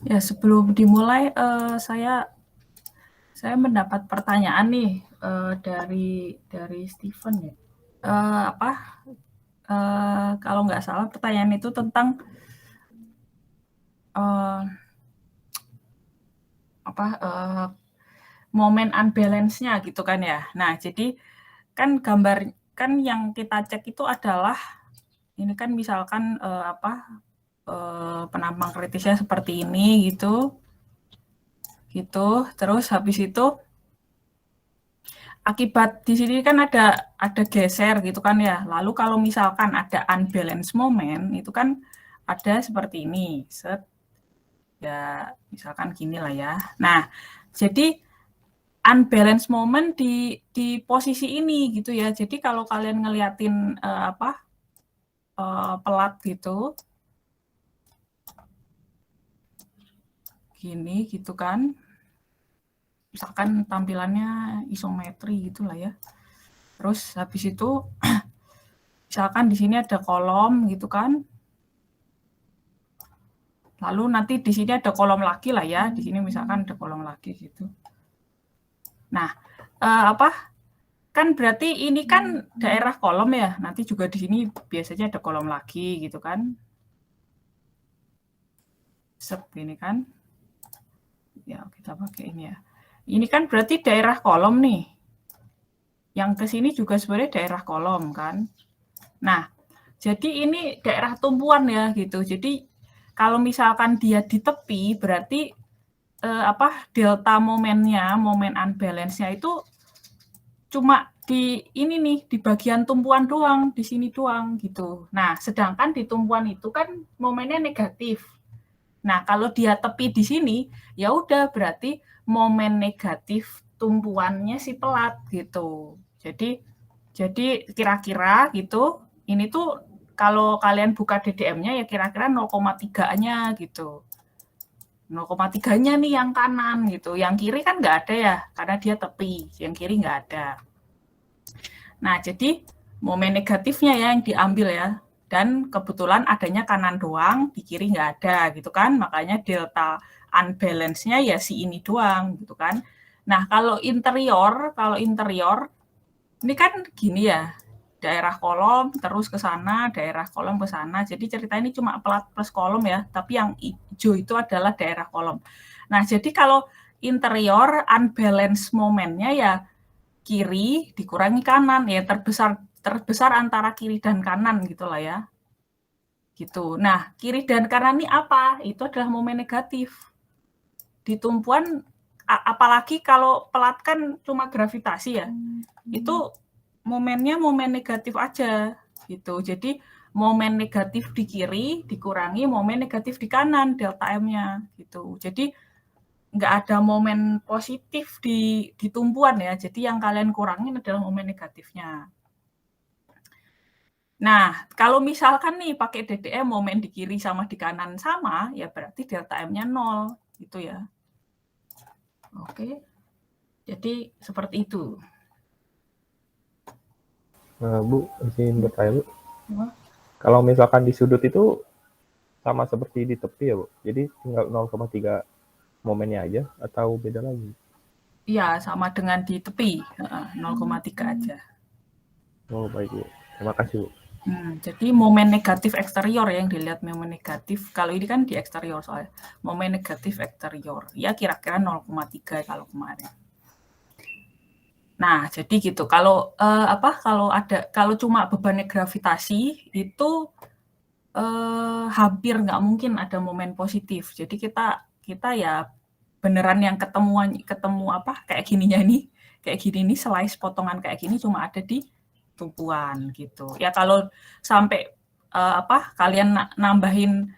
Ya, sebelum dimulai, saya mendapat pertanyaan nih, dari Steven ya. Kalau nggak salah pertanyaan itu tentang, eee, apa, momen unbalance-nya gitu kan ya. Nah, jadi kan yang kita cek itu adalah ini kan misalkan, penampang kritisnya seperti ini gitu. Terus habis itu akibat di sini kan ada geser gitu kan ya. Lalu kalau misalkan ada unbalance moment itu kan ada seperti ini. Set ya misalkan gini lah ya. Nah, jadi unbalance moment di posisi ini gitu ya. Jadi kalau kalian ngeliatin pelat gitu, gini gitu kan. Misalkan tampilannya isometri gitulah ya. Terus habis itu misalkan di sini ada kolom gitu kan. Lalu nanti di sini ada kolom lagi lah ya. Di sini misalkan ada kolom lagi gitu. Nah, kan berarti ini kan daerah kolom ya. Nanti juga di sini biasanya ada kolom lagi gitu kan. Sep ini kan. Ya, kita pakai ini ya. Ini kan berarti daerah kolom nih. Yang ke sini juga sebenarnya daerah kolom kan. Nah, jadi ini daerah tumpuan ya gitu. Jadi kalau misalkan dia di tepi berarti delta momennya, momen unbalance-nya itu cuma di ini nih, di bagian tumpuan doang, di sini doang gitu. Nah, sedangkan di tumpuan itu kan momennya negatif. Nah, kalau dia tepi di sini, ya udah berarti momen negatif tumpuannya si pelat gitu. Jadi kira-kira gitu, ini tuh kalau kalian buka DDM-nya ya kira-kira 0,3-nya gitu. 0,3-nya nih yang kanan gitu. Yang kiri kan nggak ada ya, karena dia tepi. Yang kiri nggak ada. Nah, jadi momen negatifnya ya yang diambil ya. Dan kebetulan adanya kanan doang, di kiri nggak ada gitu kan. Makanya delta unbalance-nya ya si ini doang gitu kan. Nah, kalau interior ini kan gini ya, daerah kolom terus ke sana, daerah kolom ke sana. Jadi cerita ini cuma pelat plus kolom ya, tapi yang hijau itu adalah daerah kolom. Nah, jadi kalau interior unbalance momennya ya kiri dikurangi kanan ya terbesar antara kiri dan kanan gitulah ya. Gitu. Nah, kiri dan kanan ini apa? Itu adalah momen negatif. Di tumpuan apalagi kalau pelat kan cuma gravitasi ya. Itu momennya momen negatif aja gitu. Jadi momen negatif di kiri dikurangi momen negatif di kanan delta M-nya gitu. Jadi nggak ada momen positif di tumpuan ya. Jadi yang kalian kurangin adalah momen negatifnya. Nah, kalau misalkan nih pakai DDM momen di kiri sama di kanan sama, ya berarti delta M-nya 0 gitu ya. Oke. Jadi seperti itu. Bu, izin bertanya Bu. Kalau misalkan di sudut itu sama seperti di tepi ya Bu? Jadi tinggal 0,3 momennya aja atau beda lagi? Iya, sama dengan di tepi, 0,3 aja. Oh baik Bu, terima kasih Bu. Jadi momen negatif eksterior yang dilihat momen negatif. Kalau ini kan di eksterior soalnya. Momen negatif eksterior. Ya kira-kira 0,3 kalau kemarin. Nah, jadi gitu. Kalau cuma bebannya gravitasi itu hampir nggak mungkin ada momen positif. Jadi kita ya beneran yang ketemu kayak gininya ini, kayak gini nih slice potongan kayak gini cuma ada di tumpuan gitu. Ya kalau sampai kalian nambahin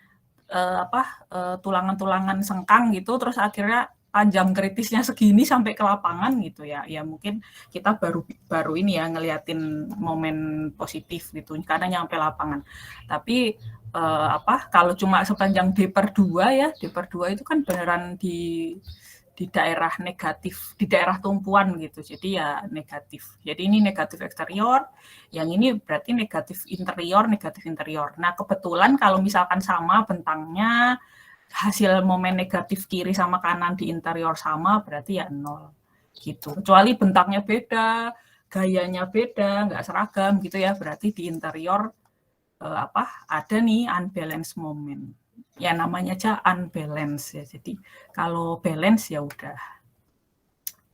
tulangan-tulangan sengkang gitu terus akhirnya panjang kritisnya segini sampai ke lapangan gitu ya. Ya mungkin kita baru ini ya ngeliatin momen positif gitu karena nyampe lapangan. Tapi kalau cuma sepanjang D/2 ya, D/2 itu kan beneran di daerah negatif, di daerah tumpuan gitu. Jadi ya negatif. Jadi ini negatif eksterior, yang ini berarti negatif interior. Nah, kebetulan kalau misalkan sama bentangnya hasil momen negatif kiri sama kanan di interior sama, berarti ya 0 gitu. Kecuali bentangnya beda, gayanya beda, nggak seragam gitu ya, berarti di interior ada nih unbalanced moment. Ya namanya aja unbalance ya. Jadi kalau balance ya udah.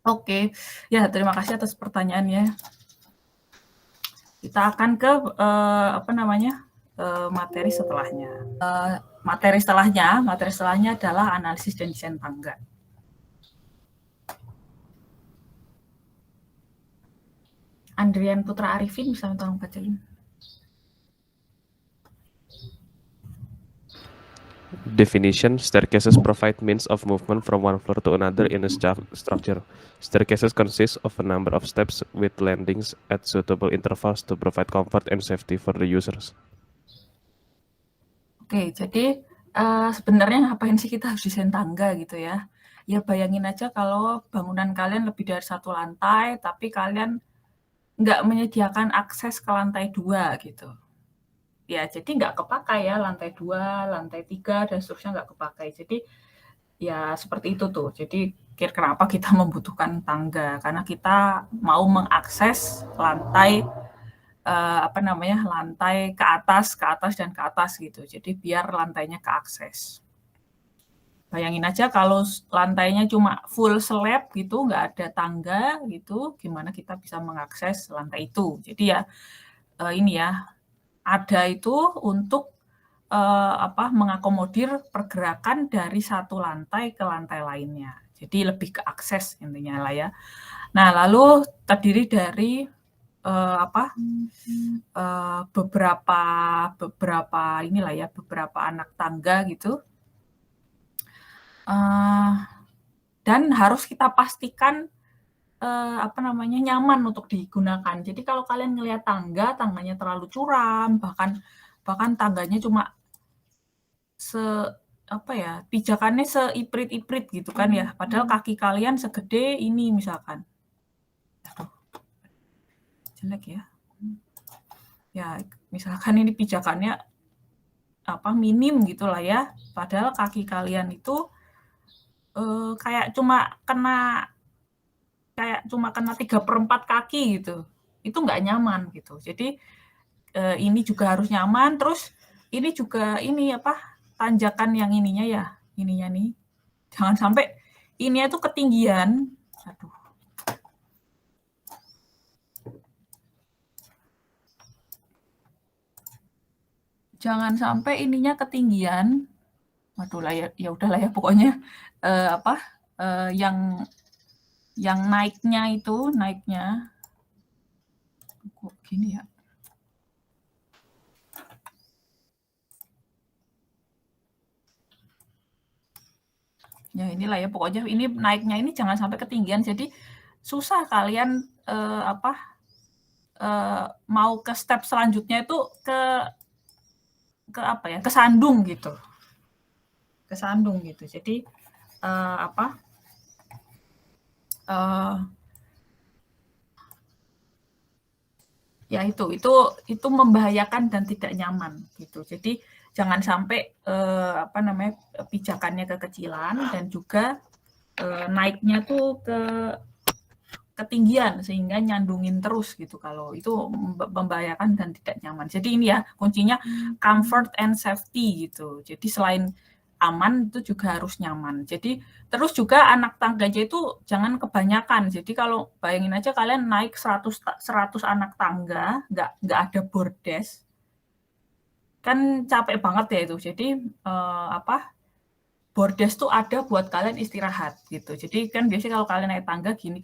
Oke, ya terima kasih atas pertanyaannya. Kita akan ke materi setelahnya. Materi setelahnya adalah analisis dan desain tangga. Andrian Putra Arifin, bisa tolong bacain. Definition: staircases provide means of movement from one floor to another in a structure. Staircases consist of a number of steps with landings at suitable intervals to provide comfort and safety for the users. Oke, jadi sebenarnya ngapain sih kita harus desain tangga gitu ya? Ya bayangin aja kalau bangunan kalian lebih dari 1 lantai, tapi kalian nggak menyediakan akses ke lantai 2 gitu. Ya, jadi nggak kepakai ya lantai 2, lantai 3, dan seterusnya nggak kepakai. Jadi ya seperti itu tuh. Jadi kenapa kita membutuhkan tangga? Karena kita mau mengakses lantai lantai ke atas dan ke atas gitu. Jadi biar lantainya keakses. Bayangin aja kalau lantainya cuma full slab gitu, nggak ada tangga gitu, gimana kita bisa mengakses lantai itu? Jadi ya ada itu untuk mengakomodir pergerakan dari satu lantai ke lantai lainnya. Jadi lebih ke akses intinya lah ya. Nah, lalu terdiri dari beberapa anak tangga gitu. Dan harus kita pastikan nyaman untuk digunakan. Jadi kalau kalian ngelihat tangganya terlalu curam, bahkan tangganya cuma pijakannya seiprit-iprit gitu kan ya. Padahal kaki kalian segede ini misalkan. Jelek ya. Ya, misalkan ini pijakannya minim gitulah ya. Padahal kaki kalian itu kayak cuma kena 3/4 kaki gitu. Itu nggak nyaman gitu. Jadi ini juga harus nyaman. Terus ini juga tanjakan yang ininya nih. Jangan sampai ini itu ketinggian. Aduh. Jangan sampai ininya ketinggian. Waduh lah ya udahlah ya pokoknya yang naiknya kok gini ya. Ya inilah ya pokoknya ini naiknya ini jangan sampai ketinggian, jadi susah kalian mau ke step selanjutnya itu kesandung gitu. Jadi ya itu membahayakan dan tidak nyaman gitu. Jadi jangan sampai pijakannya kekecilan dan juga naiknya tuh ke ketinggian sehingga nyandungin terus gitu. Kalau itu membahayakan dan tidak nyaman. Jadi ini ya kuncinya comfort and safety gitu. Jadi selain aman itu juga harus nyaman. Jadi terus juga anak tangganya itu jangan kebanyakan. Jadi kalau bayangin aja kalian naik 100 anak tangga, nggak ada bordes, kan capek banget ya itu. Jadi bordes tuh ada buat kalian istirahat gitu. Jadi kan biasanya kalau kalian naik tangga gini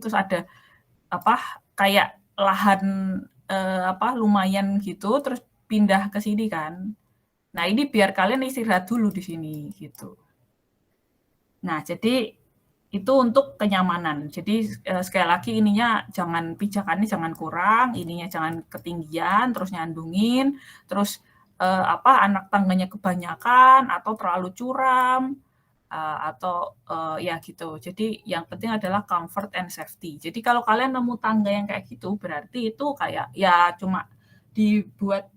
terus ada kayak lahan lumayan gitu terus pindah ke sini kan. Nah, ini biar kalian istirahat dulu di sini gitu. Nah, jadi itu untuk kenyamanan. Jadi sekali lagi ininya pijakannya jangan kurang, ininya jangan ketinggian, terus nyandungin, terus anak tangganya kebanyakan atau terlalu curam atau ya gitu. Jadi yang penting adalah comfort and safety. Jadi kalau kalian nemu tangga yang kayak gitu, berarti itu kayak ya cuma dibuat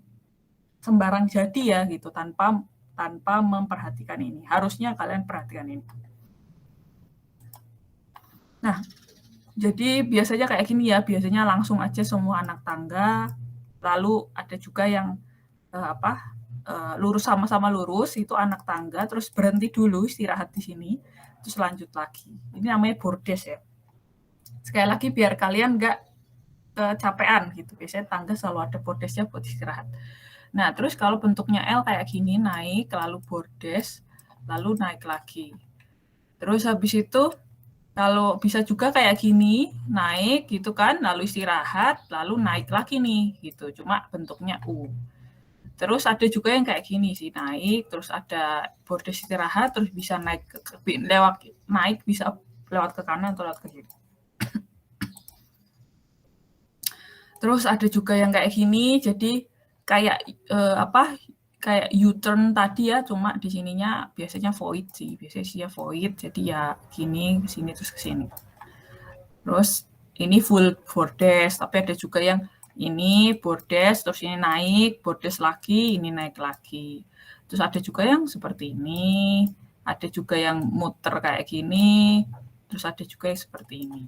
sembarang jadi ya gitu tanpa tanpa memperhatikan ini. Harusnya kalian perhatikan ini. Nah, jadi biasanya kayak gini ya, biasanya langsung aja semua anak tangga, lalu ada juga yang lurus sama-sama lurus, itu anak tangga, terus berhenti dulu, istirahat di sini, terus lanjut lagi. Ini namanya bordes ya. Sekali lagi biar kalian nggak kecapean gitu, biasanya tangga selalu ada bordesnya buat istirahat. Nah, terus kalau bentuknya L kayak gini, naik, lalu bordes, lalu naik lagi. Terus habis itu, kalau bisa juga kayak gini, naik gitu kan, lalu istirahat, lalu naik lagi nih, gitu. Cuma bentuknya U. Terus ada juga yang kayak gini sih, naik, terus ada bordes istirahat, terus bisa naik naik bisa lewat ke kanan atau lewat ke kiri. Terus ada juga yang kayak gini, jadi kayak kayak U-turn tadi ya, cuma di sininya biasanya void sih, biasanya void, jadi ya gini, ke sini terus ke sini. Terus ini full bordes, tapi ada juga yang ini bordes, terus ini naik, bordes lagi, ini naik lagi. Terus ada juga yang seperti ini, ada juga yang muter kayak gini, terus ada juga yang seperti ini.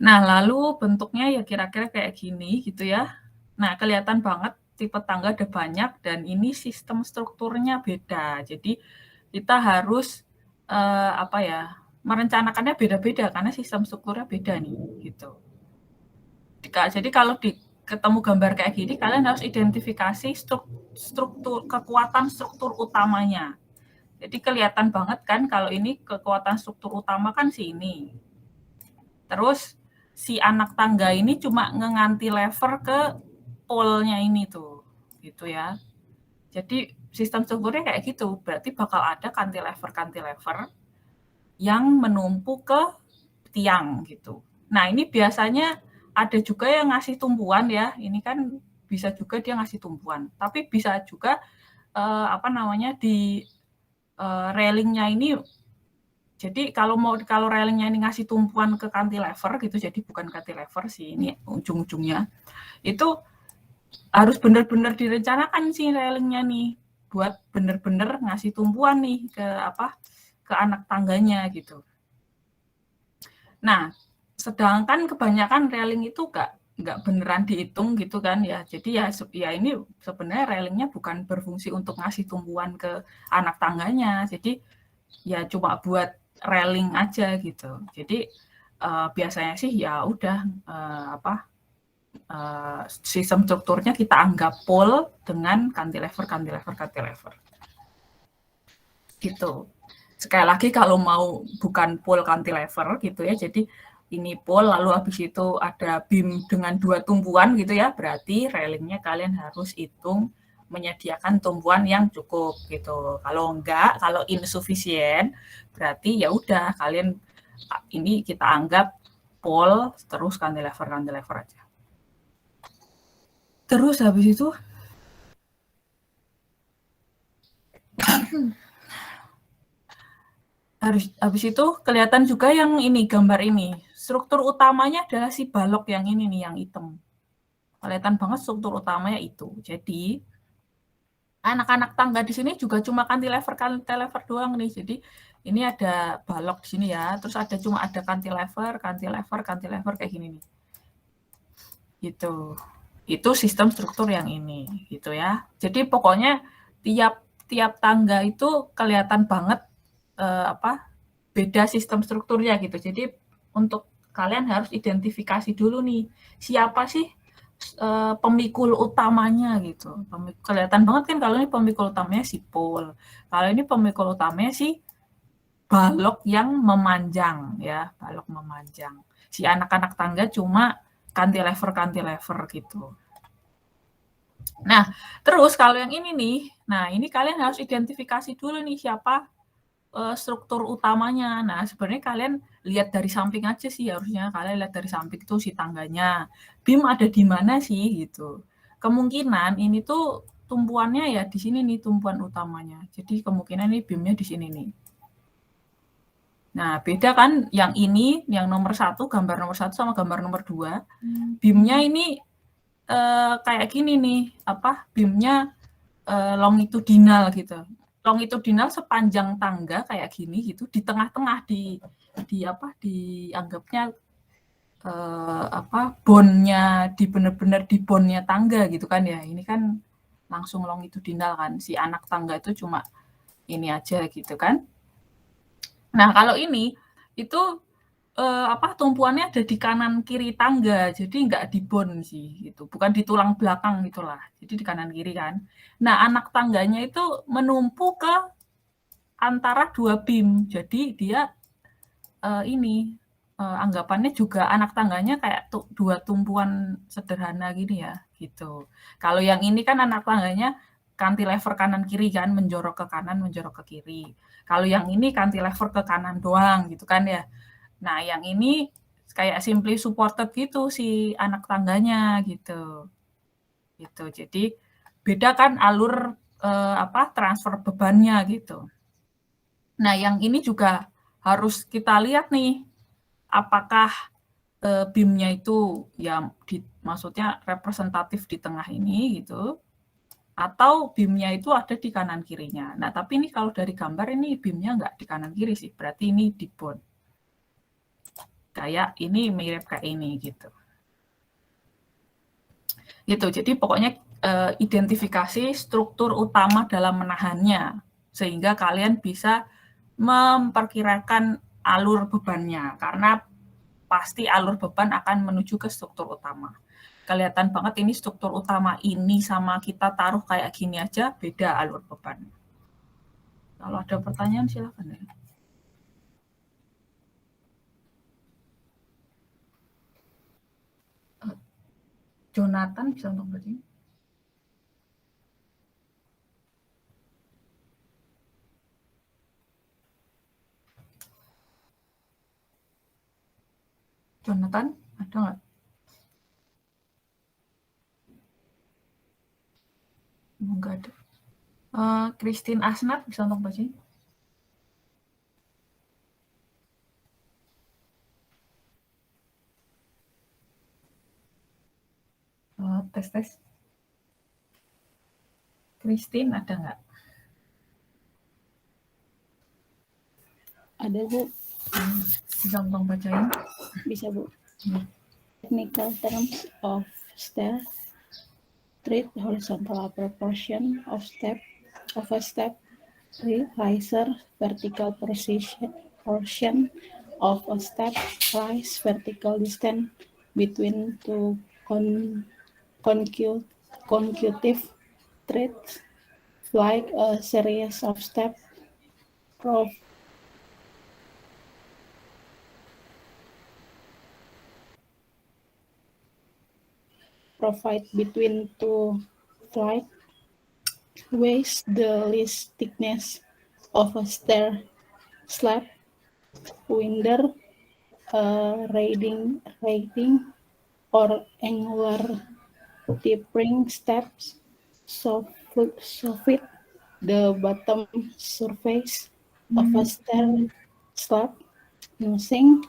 Nah, lalu bentuknya ya kira-kira kayak gini gitu ya. Nah, kelihatan banget tipe tangga ada banyak dan ini sistem strukturnya beda. Jadi kita harus merencanakannya beda-beda karena sistem strukturnya beda nih gitu. Jadi kalau ketemu gambar kayak gini, kalian harus identifikasi kekuatan struktur utamanya. Jadi kelihatan banget kan kalau ini kekuatan struktur utama kan sini. Terus si anak tangga ini cuma nganti lever ke pole-nya ini tuh, gitu ya. Jadi sistem strukturnya kayak gitu, berarti bakal ada cantilever yang menumpuk ke tiang gitu. Nah ini biasanya ada juga yang ngasih tumpuan ya, ini kan bisa juga dia ngasih tumpuan, tapi bisa juga di railingnya ini. Jadi kalau railingnya ini ngasih tumpuan ke cantilever gitu, jadi bukan cantilever sih ini ujung-ujungnya, itu harus benar-benar direncanakan sih railingnya nih, buat benar-benar ngasih tumpuan nih ke anak tangganya gitu. Nah, sedangkan kebanyakan railing itu nggak beneran dihitung gitu kan ya, jadi ya ini sebenarnya railingnya bukan berfungsi untuk ngasih tumpuan ke anak tangganya, jadi ya cuma buat railing aja gitu. Jadi biasanya sih ya udah sistem strukturnya kita anggap pole dengan cantilever gitu. Sekali lagi kalau mau bukan pole cantilever gitu ya, jadi ini pole lalu habis itu ada beam dengan 2 tumpuan gitu ya, berarti railingnya kalian harus hitung menyediakan tumpuan yang cukup gitu. Kalau enggak, kalau insufficient, berarti ya udah kalian ini kita anggap pole terus cantilever aja. Terus habis itu habis itu kelihatan juga yang ini gambar ini. Struktur utamanya adalah si balok yang ini nih, yang hitam. Kelihatan banget struktur utamanya itu. Jadi anak-anak tangga di sini juga cuma cantilever doang nih. Jadi ini ada balok di sini ya. Terus cuma ada cantilever kayak gini nih. Gitu. Itu sistem struktur yang ini, gitu ya. Jadi pokoknya tiap tangga itu kelihatan banget beda sistem strukturnya gitu. Jadi untuk kalian harus identifikasi dulu nih, siapa sih pemikul utamanya gitu. Kelihatan banget kan kalau ini pemikul utamanya si pole. Kalau ini pemikul utamanya si balok yang memanjang ya, balok memanjang. Si anak-anak tangga cuma cantilever gitu. Nah, terus kalau yang ini nih, nah ini kalian harus identifikasi dulu nih siapa struktur utamanya. Nah, sebenarnya kalian lihat dari samping aja sih harusnya. Kalian lihat dari samping itu si tangganya. Beam ada di mana sih gitu. Kemungkinan ini tuh tumpuannya ya di sini nih tumpuan utamanya. Jadi kemungkinan ini beamnya di sini nih. Nah, beda kan yang ini, yang nomor 1, gambar nomor 1 sama gambar nomor 2. Beamnya ini kayak gini nih, apa, beam-nya longitudinal gitu. Longitudinal sepanjang tangga kayak gini gitu, di tengah-tengah dianggapnya bone-nya benar-benar di bone-nya tangga gitu kan ya. Ini kan langsung longitudinal kan. Si anak tangga itu cuma ini aja gitu kan. Nah, kalau ini itu tumpuannya ada di kanan kiri tangga, jadi nggak di bone sih gitu, bukan di tulang belakang gitulah. Jadi di kanan kiri kan. Nah, anak tangganya itu menumpu ke antara dua beam. Jadi dia anggapannya juga anak tangganya kayak dua tumpuan sederhana gini ya, gitu. Kalau yang ini kan anak tangganya cantilever kanan kiri kan, menjorok ke kanan, menjorok ke kiri. Kalau yang ini cantilever ke kanan doang gitu kan ya. Nah, yang ini kayak simply supported gitu si anak tangganya gitu. Gitu. Jadi beda kan alur transfer bebannya gitu. Nah, yang ini juga harus kita lihat nih, apakah beam-nya itu ya maksudnya representatif di tengah ini gitu, atau beam-nya itu ada di kanan kirinya. Nah, tapi ini kalau dari gambar ini beam-nya nggak di kanan kiri sih, berarti ini di bone. Kayak ini mirip kayak ini gitu. Gitu, jadi pokoknya identifikasi struktur utama dalam menahannya, sehingga kalian bisa memperkirakan alur bebannya, karena pasti alur beban akan menuju ke struktur utama. Kelihatan banget ini struktur utama ini sama kita taruh kayak gini aja, beda alur beban. Kalau ada pertanyaan silakan ya. Jonathan bisa untuk berarti. Jonathan, ada nggak? Enggak ada. Christine Asnat bisa untuk baca. Tes. Christine ada nggak? Ada, Bu. Bisa tolong bacain? Bisa, Bu. Technical terms of step. Treat horizontal upper portion of a step. Riser vertical portion of a step. Rise vertical distance between two consecutive treads, like a series of steps. Provide between two flight ways the least thickness of a stair slab, winder, rating or angular tapering steps, so fit the bottom surface of a stair slab using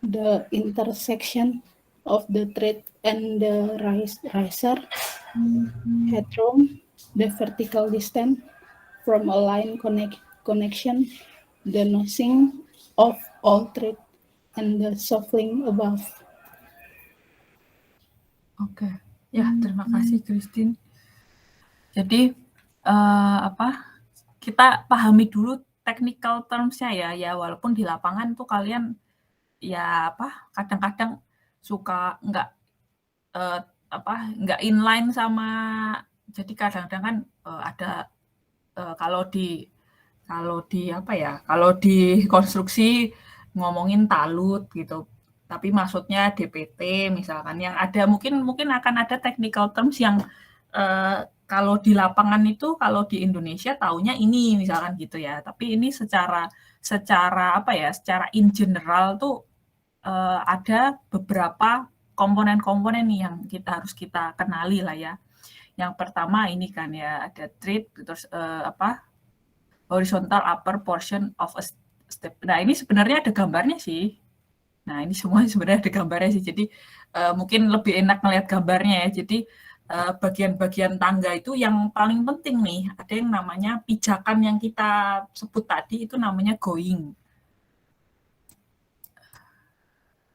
the intersection of the tread and the riser, headroom, the vertical distance from a line connection, the nosing of all tread, and the shuffling above. Oke, ya terima kasih Christine. Jadi kita pahami dulu technical terms-nya ya walaupun di lapangan tuh kalian ya kadang-kadang suka nggak inline sama, jadi kadang-kadang kan ada kalau di konstruksi ngomongin talut gitu, tapi maksudnya DPT misalkan, yang ada mungkin akan ada technical terms yang kalau di lapangan itu, kalau di Indonesia taunya ini misalkan gitu ya, tapi ini secara in general tuh ada beberapa komponen-komponen nih yang harus kita kenali lah ya. Yang pertama ini kan ya, ada tread, terus horizontal upper portion of a step. Nah, ini sebenarnya ada gambarnya sih. Nah, ini semua sebenarnya ada gambarnya sih. Jadi mungkin lebih enak ngelihat gambarnya ya. Jadi bagian-bagian tangga itu yang paling penting nih, ada yang namanya pijakan yang kita sebut tadi itu namanya going.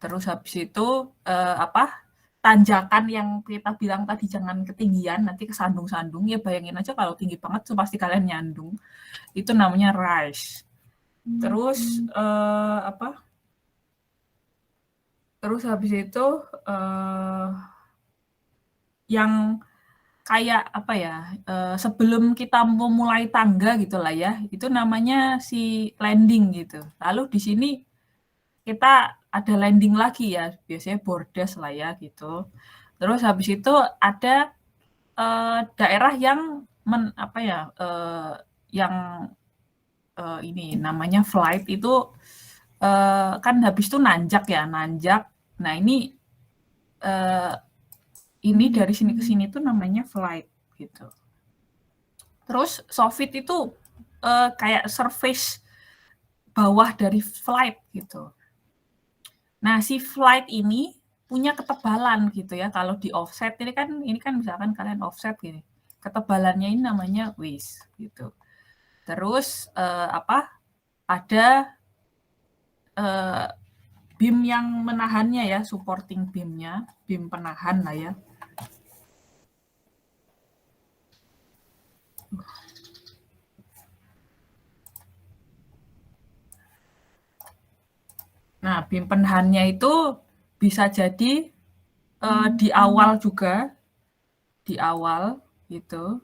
Terus habis itu tanjakan yang kita bilang tadi jangan ketinggian, nanti kesandung-sandung, ya bayangin aja kalau tinggi banget tuh pasti kalian nyandung. Itu namanya rise. Terus terus habis itu yang kayak apa ya, sebelum kita memulai tangga gitu lah ya, itu namanya si landing gitu. Lalu di sini kita ada landing lagi ya, biasanya bordes lah ya gitu. Terus habis itu ada daerah yang yang ini namanya flight itu kan habis itu nanjak ya, nanjak. Nah ini dari sini ke sini tuh namanya flight gitu. Terus soffit itu kayak surface bawah dari flight gitu. Nah, si flight ini punya ketebalan gitu ya. Kalau di offset ini kan misalkan kalian offset gini. Ketebalannya ini namanya waist gitu. Terus ada beam yang menahannya ya, supporting beam-nya, beam penahan lah ya. Nah, beam penahannya itu bisa jadi di awal juga, di awal gitu.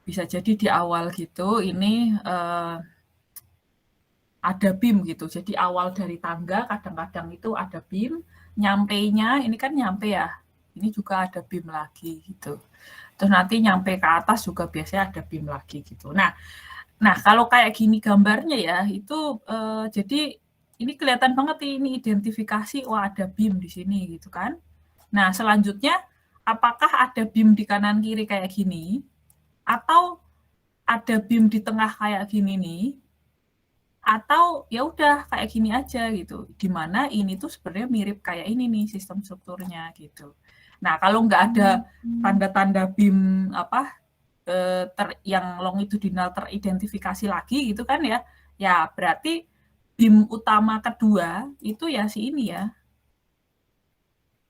Bisa jadi di awal gitu, ini ada beam gitu. Jadi awal dari tangga kadang-kadang itu ada beam, nyampainya ini kan nyampe ya. Ini juga ada beam lagi gitu. Terus nanti nyampe ke atas juga biasanya ada beam lagi gitu. Nah kalau kayak gini gambarnya ya, itu jadi ini kelihatan banget ini identifikasi, wah ada beam di sini gitu kan. Nah, selanjutnya apakah ada beam di kanan kiri kayak gini atau ada beam di tengah kayak gini nih, atau ya udah kayak gini aja gitu. Di mana ini tuh sebenarnya mirip kayak ini nih sistem strukturnya gitu. Nah, kalau nggak ada tanda-tanda beam yang longitudinal teridentifikasi lagi gitu kan ya, ya berarti beam utama kedua itu ya si ini ya.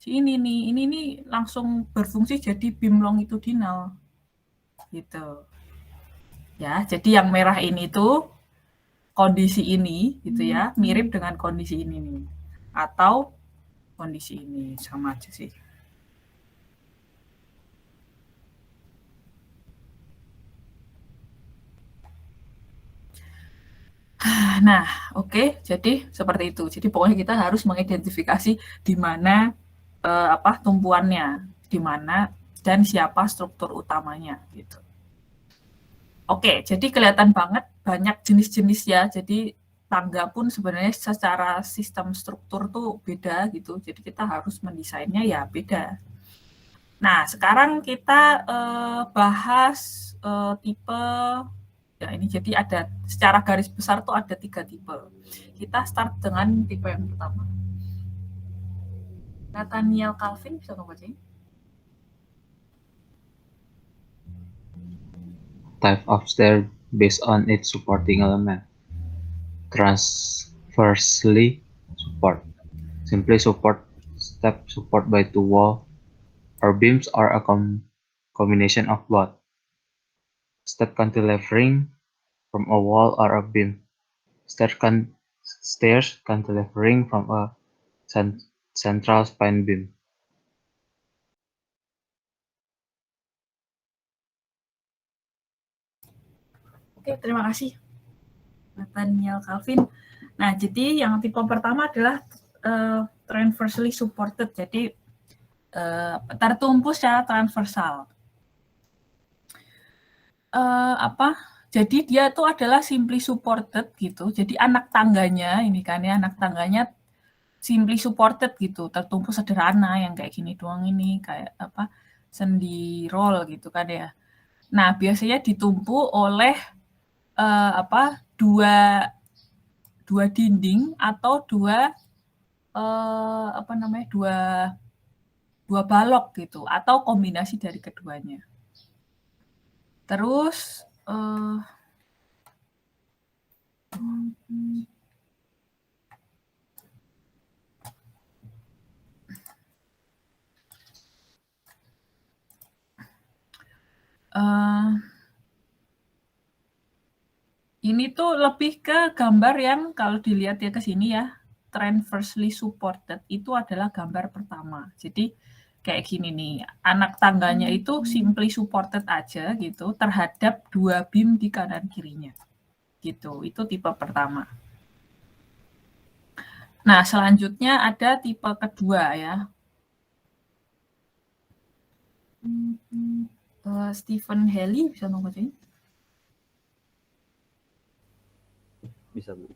Si ini nih langsung berfungsi jadi beam longitudinal gitu. Ya, jadi yang merah ini tuh kondisi ini gitu ya, mirip dengan kondisi ini nih. Atau kondisi ini, sama aja sih. Nah, oke, jadi seperti itu. Jadi pokoknya kita harus mengidentifikasi di mana tumpuannya, di mana dan siapa struktur utamanya gitu. Oke, jadi kelihatan banget banyak jenis-jenis ya. Jadi tangga pun sebenarnya secara sistem struktur tuh beda gitu. Jadi kita harus mendesainnya ya beda. Nah, sekarang kita bahas tipe ya ini. Jadi ada secara garis besar tuh ada 3 tipe. Kita start dengan tipe yang pertama. Nathaniel Calvin bisa kamu bacain? Type of stair based on its supporting element. Transversely support. Simply support step support by 2 wall or beams or a combination of both. Step cantilevering from a wall or a beam. Stairs cantilevering from a central spine beam. Oke, terima kasih Nathaniel Calvin. Nah, jadi yang tipe pertama adalah transversely supported. Jadi tertumpu secara transversal. Jadi dia itu adalah simply supported gitu. Jadi anak tangganya ini kan ya, anak tangganya simply supported gitu, tertumpu sederhana yang kayak gini doang ini, kayak sendi roll gitu kan ya. Nah, biasanya ditumpu oleh dua dinding atau dua dua balok gitu atau kombinasi dari keduanya. Terus ini tuh lebih ke gambar yang kalau dilihat ya ke sini ya, transversely supported itu adalah gambar pertama. Jadi kayak gini nih, anak tangganya itu simply supported aja gitu terhadap dua beam di kanan kirinya. Gitu, itu tipe pertama. Nah, selanjutnya ada tipe kedua ya. Stephen Haley bisa ngomongin? Bisa Bu.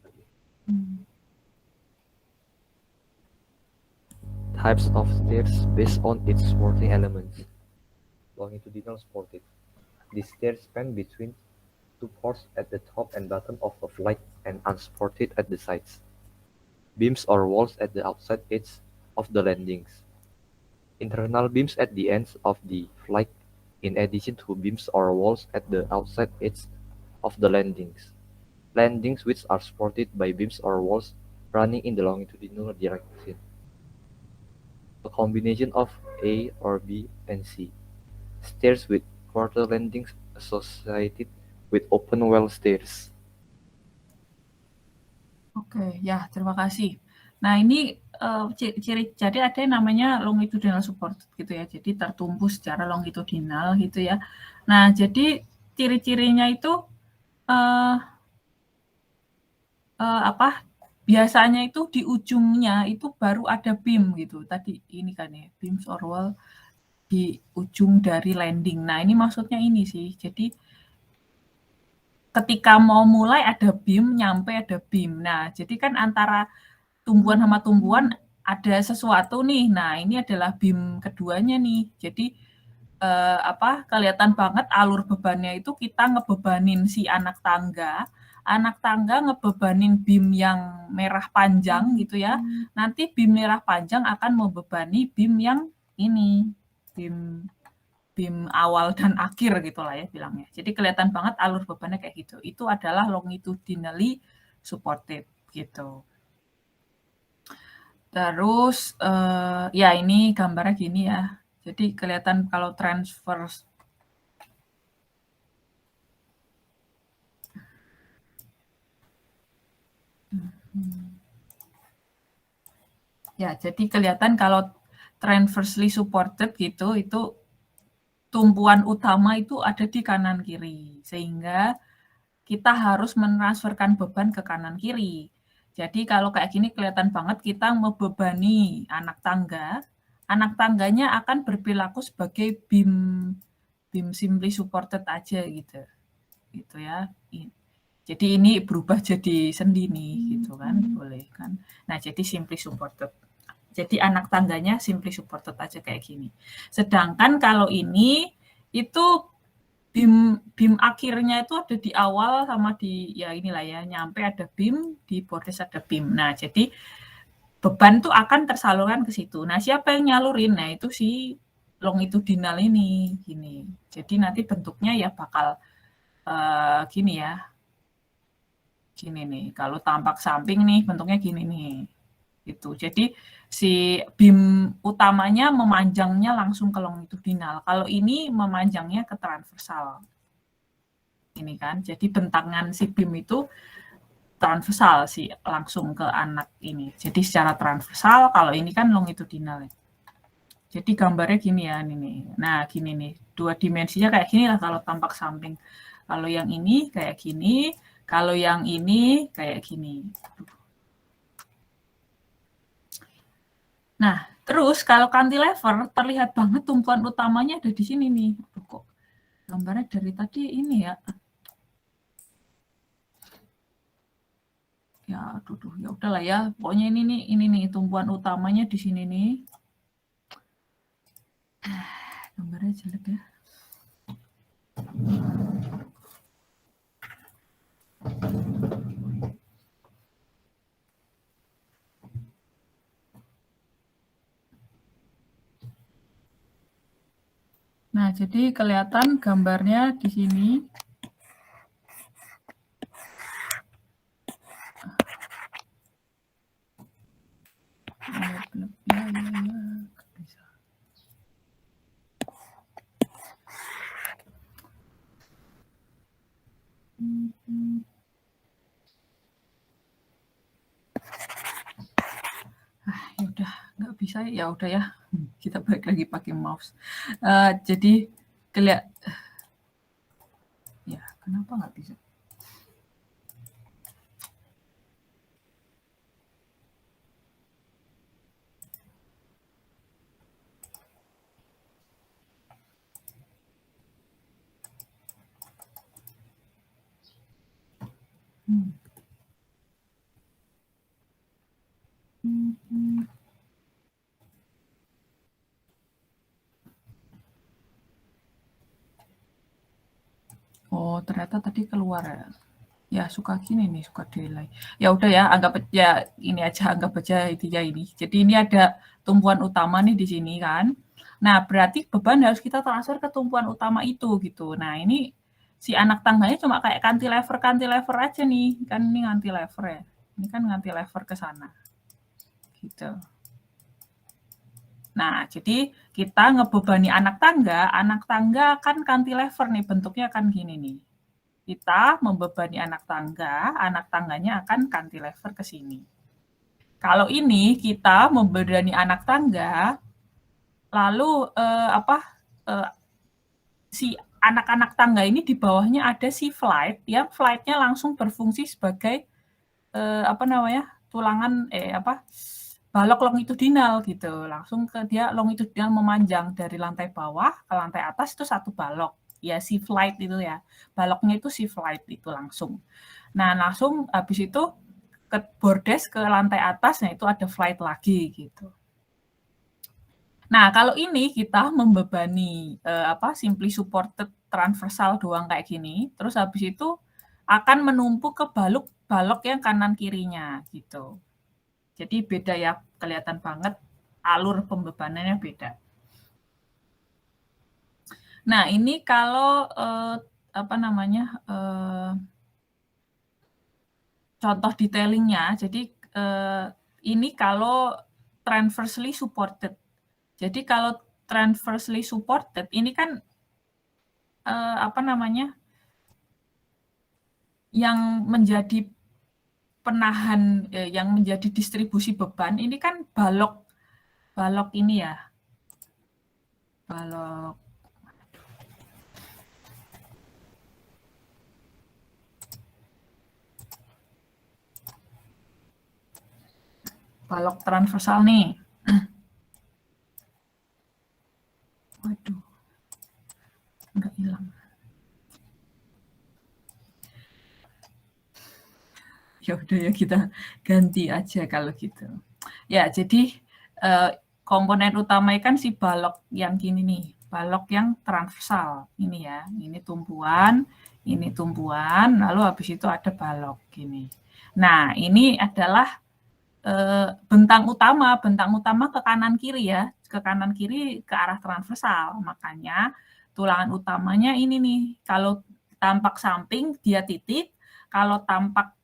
Types of stairs based on its supporting elements. Longitudinal supported. The stairs span between two ports at the top and bottom of a flight and unsupported at the sides. Beams or walls at the outside edge of the landings. Internal beams at the ends of the flight in addition to beams or walls at the outside edge of the landings. Landings which are supported by beams or walls running in the longitudinal direction. A combination of A or B and C. Stairs with quarter landings associated with open well stairs. Oke, ya terima kasih. Nah ini ciri jadi ada yang namanya longitudinal support gitu ya. Jadi tertumpu secara longitudinal gitu ya. Nah jadi ciri-cirinya itu biasanya itu di ujungnya itu baru ada beam gitu. Tadi ini kan ya, beams or wall di ujung dari landing. Nah, ini maksudnya ini sih. Jadi ketika mau mulai ada beam, nyampe ada beam. Nah, jadi kan antara tumbuhan sama tumbuhan ada sesuatu nih. Nah, ini adalah beam keduanya nih. Jadi kelihatan banget alur bebannya itu kita ngebebanin si anak tangga ngebebanin beam yang merah panjang gitu ya. Nanti beam merah panjang akan membebani beam yang ini, beam awal dan akhir gitulah ya bilangnya. Jadi kelihatan banget alur bebannya kayak gitu. Itu adalah longitudinally supported gitu. Terus ya ini gambarnya gini ya. Jadi kelihatan kalau transverse ya, jadi kelihatan kalau transversely supported gitu, itu tumpuan utama itu ada di kanan kiri. Sehingga kita harus mentransferkan beban ke kanan kiri. Jadi kalau kayak gini kelihatan banget kita membebani anak tangganya akan berperilaku sebagai beam simply supported aja gitu. Gitu ya. Jadi ini berubah jadi sendi nih gitu kan, boleh kan. Nah, jadi simply supported. Jadi anak tangganya simply supported aja kayak gini. Sedangkan kalau ini itu beam akhirnya itu ada di awal sama di ya inilah ya, nyampe ada beam, di bordes ada beam. Nah, jadi beban tuh akan tersalurkan ke situ. Nah, siapa yang nyalurin? Nah, itu si longitudinal ini gini. Jadi nanti bentuknya ya bakal gini ya. Gini nih. Kalau tampak samping nih bentuknya gini nih. Gitu. Jadi si beam utamanya memanjangnya langsung ke longitudinal. Kalau ini memanjangnya ke transversal. Ini kan. Jadi bentangan si beam itu transversal sih langsung ke anak ini. Jadi secara transversal, kalau ini kan longitudinal. Jadi gambarnya gini ya ini. Nah, gini nih. Dua dimensinya kayak gini lah kalau tampak samping. Kalau yang ini kayak gini, kalau yang ini kayak gini. Nah, terus kalau cantilever terlihat banget tumpuan utamanya ada di sini nih. Aduh, kok gambarnya dari tadi ini ya. Ya, aduh, ya udahlah ya. Pokoknya ini nih tumpuan utamanya di sini nih. Gambarnya jelek ya. Nah, jadi kelihatan gambarnya di sini. Ya udah nggak bisa ya udah ya, kita balik lagi pakai mouse. Jadi ya kenapa nggak bisa? Oh, ternyata tadi keluar ya. Ya suka gini nih, suka delay. Ya udah ya, anggap ya ini aja, anggap aja intinya ini. Jadi ini ada tumpuan utama nih di sini kan. Nah, berarti beban harus kita transfer ke tumpuan utama itu gitu. Nah, ini si anak tangganya cuma kayak cantilever aja nih. Kan ini cantilever ya. Ini kan cantilever ke sana. Gitu. Nah, jadi kita ngebebani anak tangga kan cantilever nih, bentuknya kan gini nih. Kita membebani anak tangganya akan cantilever ke sini. Kalau ini kita membebani anak tangga, lalu si anak-anak tangga ini di bawahnya ada si flight, yang flightnya langsung berfungsi sebagai tulangan balok longitudinal gitu, langsung ke dia longitudinal memanjang dari lantai bawah ke lantai atas itu satu balok. Ya si flight itu ya, baloknya itu si flight itu langsung. Nah langsung habis itu ke bordes ke lantai atas, nah itu ada flight lagi gitu. Nah kalau ini kita membebani simply supported transversal doang kayak gini, terus habis itu akan menumpuk ke balok yang kanan kirinya gitu. Jadi beda ya, kelihatan banget alur pembebanannya beda. Nah, ini kalau contoh detailingnya, jadi ini kalau transversely supported. Jadi kalau transversely supported, ini kan yang menjadi penahan, yang menjadi distribusi beban, ini kan balok ini ya, balok transversal nih. Waduh, nggak hilang. Ya udah ya, kita ganti aja kalau gitu. Ya, jadi komponen utama kan si balok yang gini nih, balok yang transversal ini ya, ini tumpuan, lalu habis itu ada balok gini. Nah, ini adalah bentang utama ke kanan kiri ya, ke kanan kiri ke arah transversal. Makanya tulangan utamanya ini nih, kalau tampak samping dia titik, kalau tampak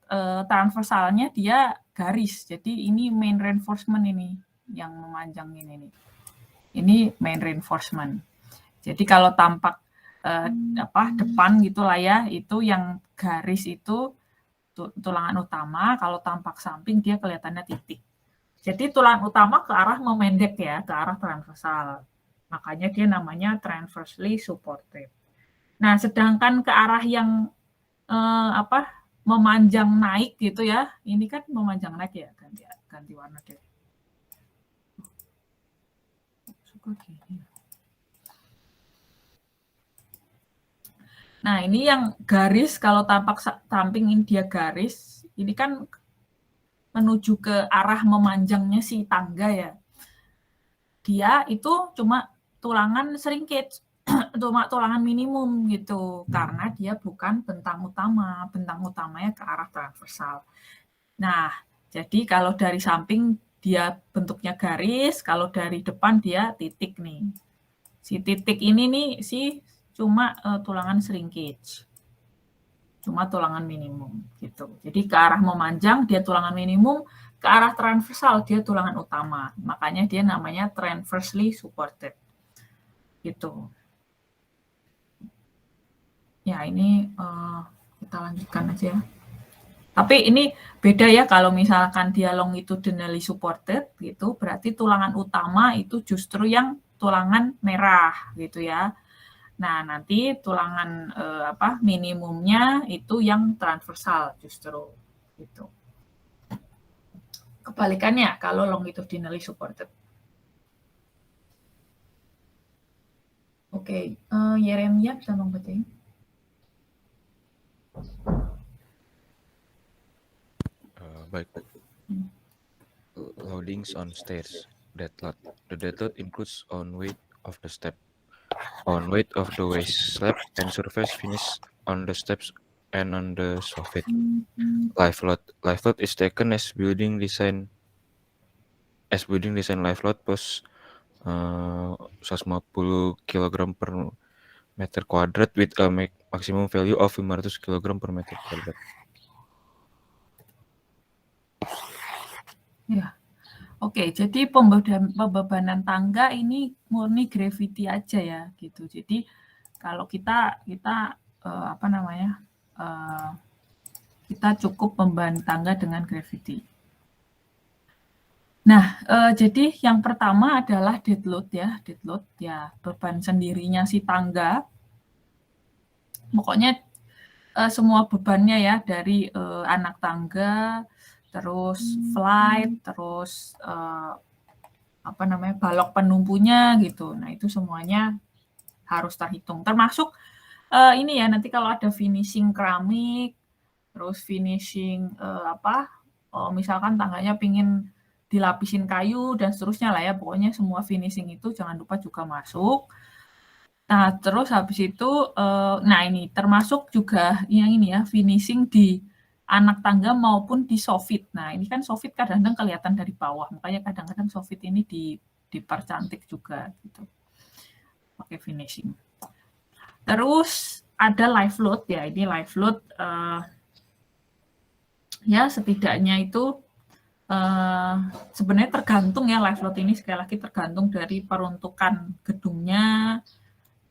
transversalnya dia garis. Jadi ini main reinforcement ini yang memanjang ini nih. Ini main reinforcement. Jadi kalau tampak depan gitulah ya, itu yang garis itu tulangan utama, kalau tampak samping dia kelihatannya titik. Jadi tulang utama ke arah memendek ya, ke arah transversal. Makanya dia namanya transversely supported. Nah, sedangkan ke arah yang memanjang naik gitu ya, ini kan memanjang naik ya, ganti warna deh. Suka gini. Nah, ini yang garis, kalau tampak samping ini dia garis, ini kan menuju ke arah memanjangnya si tangga ya. Dia itu cuma tulangan shrinkage, cuma tulangan minimum gitu, karena dia bukan bentang utamanya ke arah transversal. Nah, jadi kalau dari samping dia bentuknya garis, kalau dari depan dia titik nih. Si titik ini nih cuma tulangan shrinkage. Cuma tulangan minimum gitu. Jadi ke arah memanjang dia tulangan minimum, ke arah transversal dia tulangan utama. Makanya dia namanya transversely supported. Gitu. Ya, ini kita lanjutkan aja. Tapi ini beda ya, kalau misalkan dia longitudinally supported gitu, berarti tulangan utama itu justru yang tulangan merah gitu ya. Nah, nanti tulangan minimumnya itu yang transversal justru gitu. Kebalikannya kalau longitudinally supported. Oke, Yeremia bisa membacain? Baik. Loadings on stairs. Deadload. The deadload includes on weight of the step, on weight of the waist slab and surface finish on the steps and on the soffit. Life load. Life load is taken as building design life load plus 150 kg per meter kuadrat with a maximum value of 500 kg per meter kuadrat. Ya, oke. Jadi pembebanan tangga ini murni gravity aja ya, gitu. Jadi kalau kita kita cukup membeban tangga dengan gravity. Nah, jadi yang pertama adalah dead load ya, beban sendirinya si tangga. Pokoknya semua bebannya ya, dari anak tangga, terus flight, terus balok penumpunya gitu. Nah, itu semuanya harus terhitung. Termasuk ini ya, nanti kalau ada finishing keramik, terus finishing misalkan tangganya pingin dilapisin kayu dan seterusnya lah ya, pokoknya semua finishing itu jangan lupa juga masuk. Nah, terus habis itu, ini termasuk juga yang ini ya, finishing di anak tangga maupun di soffit. Nah, ini kan soffit kadang-kadang kelihatan dari bawah, makanya kadang-kadang soffit ini dipercantik juga gitu, pakai finishing. Terus ada live load ya, ini live load ya setidaknya itu sebenarnya tergantung ya, live load ini sekali lagi tergantung dari peruntukan gedungnya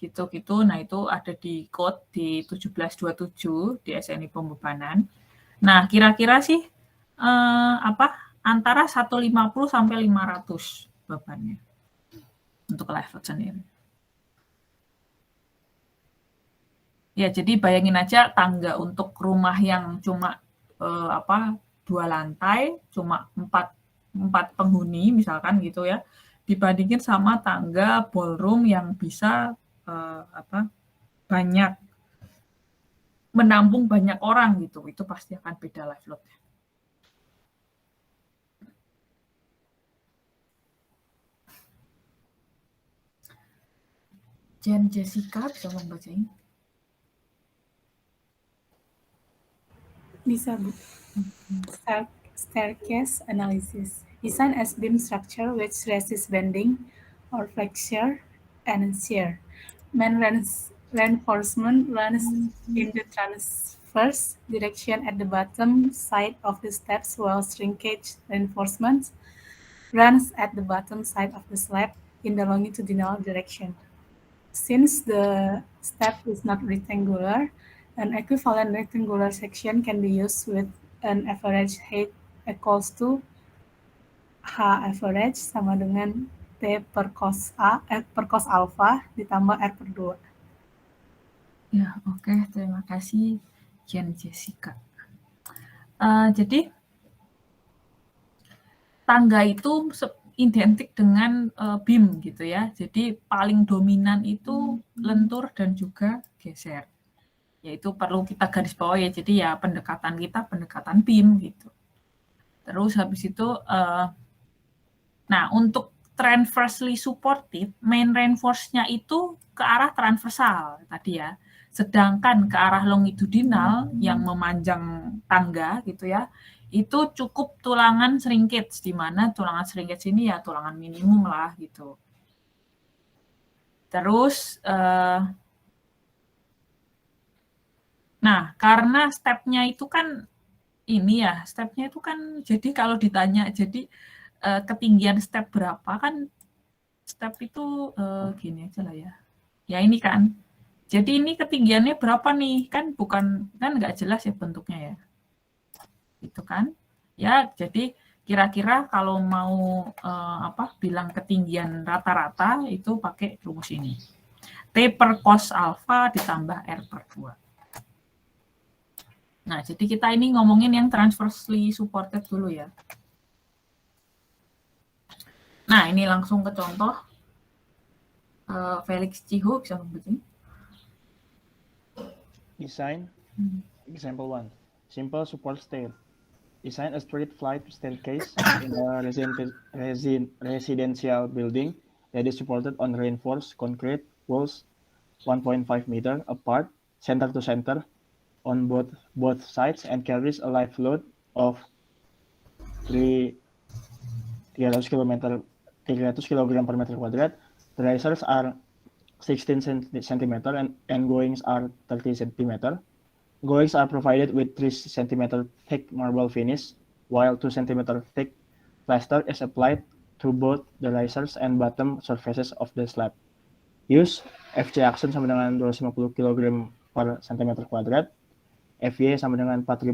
gitu. Nah, itu ada di code di 1727 di SNI pembebanan. Nah, kira-kira sih antara 150 sampai 500 bebannya untuk live load sendiri. Ya, jadi bayangin aja tangga untuk rumah yang cuma 2 lantai, cuma 4 penghuni misalkan gitu ya, dibandingin sama tangga ballroom yang bisa banyak menampung banyak orang gitu, itu pasti akan beda live load-nya. Jen Jessica bisa membacanya? Bisa, Bu. Staircase analysis. Design as beam structure which resists bending or flexure and shear. Main reinforcement runs in the transverse direction at the bottom side of the steps, while shrinkage reinforcement runs at the bottom side of the slab in the longitudinal direction. Since the step is not rectangular, an equivalent rectangular section can be used with an average height equals to H average sama dengan T per cos alpha ditambah R per 2. Ya, oke. Terima kasih, Jen Jessica. Jadi, tangga itu identik dengan beam gitu ya. Jadi, paling dominan itu lentur dan juga geser. Yaitu perlu kita garis bawahi ya. Jadi ya pendekatan kita pendekatan beam gitu. Terus habis itu nah, untuk transversely supported, main reinforce-nya itu ke arah transversal tadi ya. Sedangkan ke arah longitudinal yang memanjang tangga gitu ya, itu cukup tulangan shrinkage, di mana tulangan shrinkage ini ya tulangan minimum lah gitu. Terus, nah karena step-nya itu kan ini ya, step-nya itu kan jadi kalau ditanya jadi ketinggian step berapa kan step itu gini aja lah ya. Ya ini kan. Jadi ini ketinggiannya berapa nih? Kan nggak jelas ya bentuknya ya. Gitu kan. Ya, jadi kira-kira kalau mau bilang ketinggian rata-rata itu pakai rumus ini. T per cos alpha ditambah R per 2. Nah, jadi kita ini ngomongin yang transversely supported dulu ya. Nah, ini langsung ke contoh. Felix Cihu bisa membaca. Design. Example 1. Simple support stair. Design a straight flight staircase in a residential building that is supported on reinforced concrete walls 1.5 meter apart, center to center, on both sides, and carries a live load of 300 kg per meter quadrat. The risers are 16 cm and goings are 30 cm. Goings are provided with 3 cm thick marble finish, while 2 cm thick plaster is applied to both the risers and bottom surfaces of the slab. Use FC action sama dengan 250 kg per cm kuadrat, FY sama dengan 4.200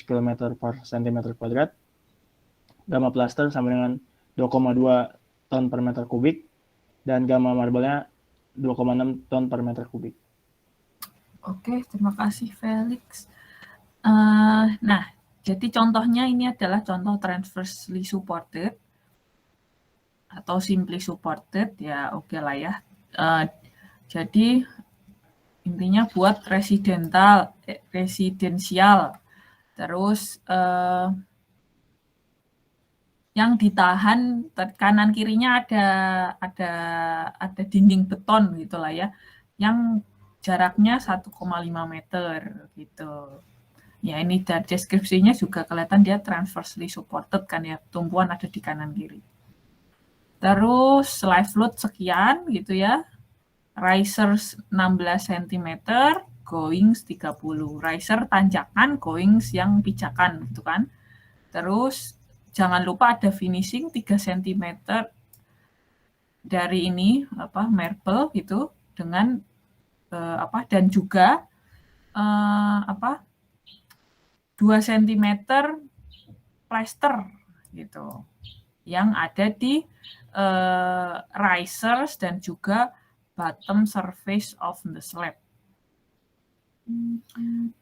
km per cm kuadrat, gamma plaster sama dengan 2,2 ton per meter kubik, dan gamma marble-nya 2,6 ton per meter kubik. Oke, terima kasih Felix. Nah, jadi contohnya ini adalah contoh transversely supported atau simply supported, ya oke lah ya. Jadi intinya buat residensial. Terus yang ditahan kanan kirinya ada dinding beton gitulah ya, yang jaraknya 1,5 meter gitu. Ya ini dari deskripsinya juga kelihatan dia transversely supported kan ya, tumpuan ada di kanan kiri. Terus live load sekian gitu ya, risers 16 cm, goings 30, riser tanjakan, goings yang pijakan gitu kan. Terus jangan lupa ada finishing 3 cm dari ini marble gitu dengan dan juga 2 cm plaster gitu yang ada di risers dan juga bottom surface of the slab.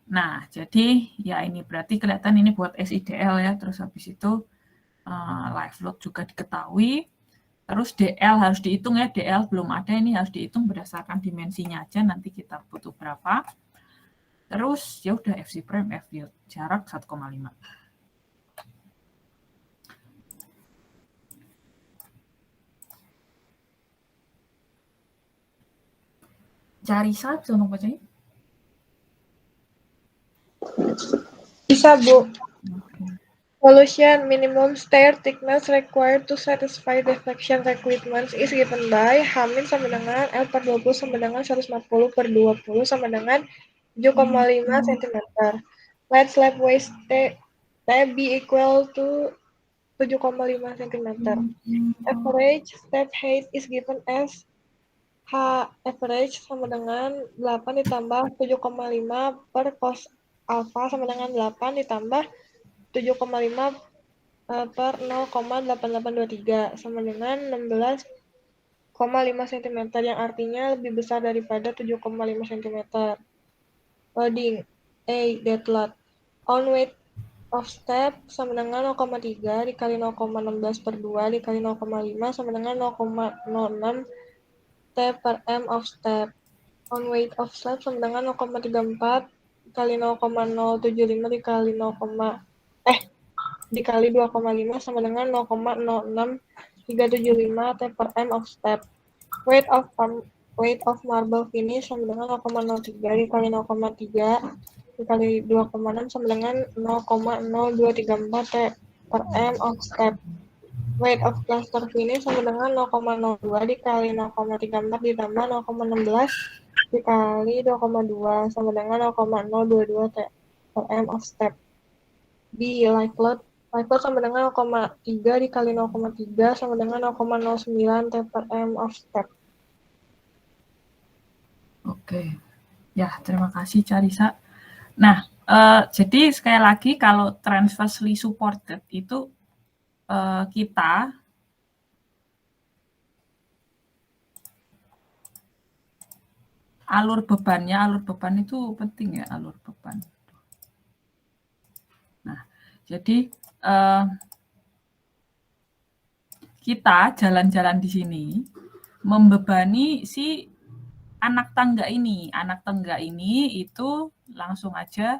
Nah, jadi ya ini berarti kelihatan ini buat SIDL ya, terus habis itu live load juga diketahui. Terus DL harus dihitung ya, DL belum ada, ini harus dihitung berdasarkan dimensinya aja, nanti kita butuh berapa. Terus ya udah FC prime, F yield, jarak 1,5. Jarisa bisa bacanya? Bisa, Bu. Solution: minimum stair thickness required to satisfy deflection requirements is given by H- sama dengan L per 20 sama dengan 140 per 20 sama dengan 7,5 cm. Let slab waist T be equal to 7,5 cm. Average step height is given as H average sama dengan 8 ditambah 7,5 per cos alpha sama dengan 8 ditambah 7,5 per 0,8823 sama dengan 16,5 cm yang artinya lebih besar daripada 7,5 cm. Loading A. Dead load. On weight of step sama dengan 0,3 dikali 0,16 per 2 dikali 0,5 sama dengan 0,06 T per M of step. On weight of slab sama dengan 0,34 dikali 0,075 dikali 2,5 sama dengan 0,06375 T per M of step. Weight of marble finish sama dengan 0,03 dikali 0,3 dikali 2,6 sama dengan 0,0234 T per M of step. weight of cluster finish sama dengan 0,02 dikali 0,34 ditambah 0,16 dikali 2,2 sama dengan 0,022 Tm of step. B. Life load sama dengan 0,3 dikali 0,3 sama dengan 0,09 Tm of step. Oke. Ya, terima kasih Carisa. Nah, jadi sekali lagi kalau transversely supported itu kita alur beban itu penting ya, alur beban. Nah, jadi kita jalan-jalan di sini membebani si anak tangga ini. Anak tangga ini itu langsung aja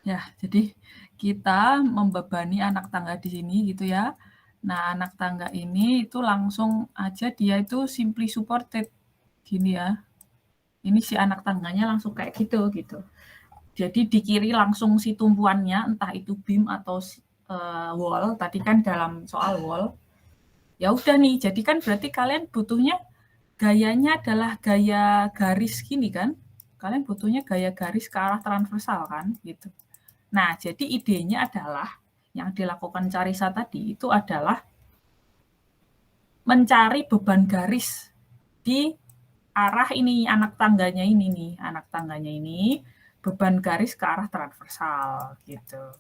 ya, jadi kita membebani anak tangga di sini gitu ya. Nah, anak tangga ini itu langsung aja dia itu simply supported gini ya. Ini si anak tangganya langsung kayak gitu. Jadi di kiri langsung si tumpuannya, entah itu beam atau wall. Tadi kan dalam soal wall. Ya udah nih, jadi kan berarti kalian butuhnya gayanya adalah gaya garis gini kan. Kalian butuhnya gaya garis ke arah transversal kan gitu. Nah, jadi idenya adalah yang dilakukan Carisa tadi itu adalah mencari beban garis di arah ini, anak tangganya ini nih. Anak tangganya ini beban garis ke arah transversal gitu.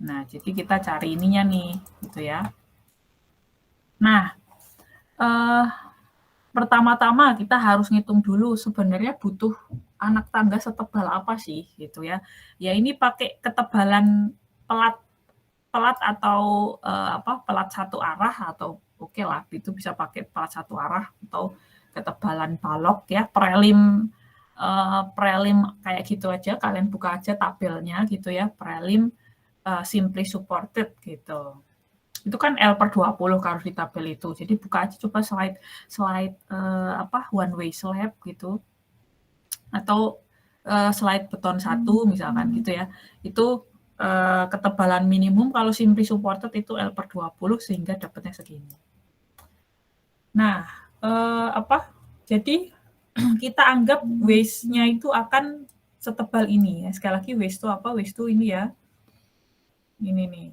Nah, jadi kita cari ininya nih gitu ya. Nah, pertama-tama kita harus ngitung dulu sebenarnya butuh anak tangga setebal apa sih gitu ya. Ya ini pakai ketebalan pelat atau pelat satu arah atau oke lah itu bisa pakai pelat satu arah atau ketebalan balok ya, prelim kayak gitu aja, kalian buka aja tabelnya gitu ya, prelim simply supported gitu. Itu kan L per 20 kalau di tabel itu. Jadi buka aja coba slide one way slab gitu. Atau slide beton 1 misalkan gitu ya. Itu ketebalan minimum kalau simply supported itu L per 20 sehingga dapatnya segini. Nah, jadi kita anggap waste-nya itu akan setebal ini ya. Sekali lagi waste itu apa? Waste itu ini ya. Ini nih.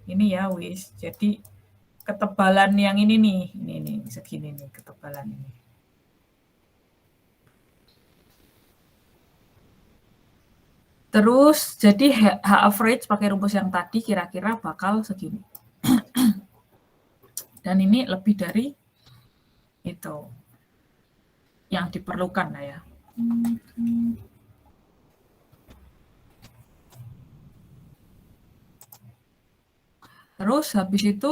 Ini ya waste. Jadi ketebalan yang ini nih. Ini segini nih ketebalan ini. Terus jadi H average pakai rumus yang tadi kira-kira bakal segini. Dan ini lebih dari itu yang diperlukan lah ya. Terus habis itu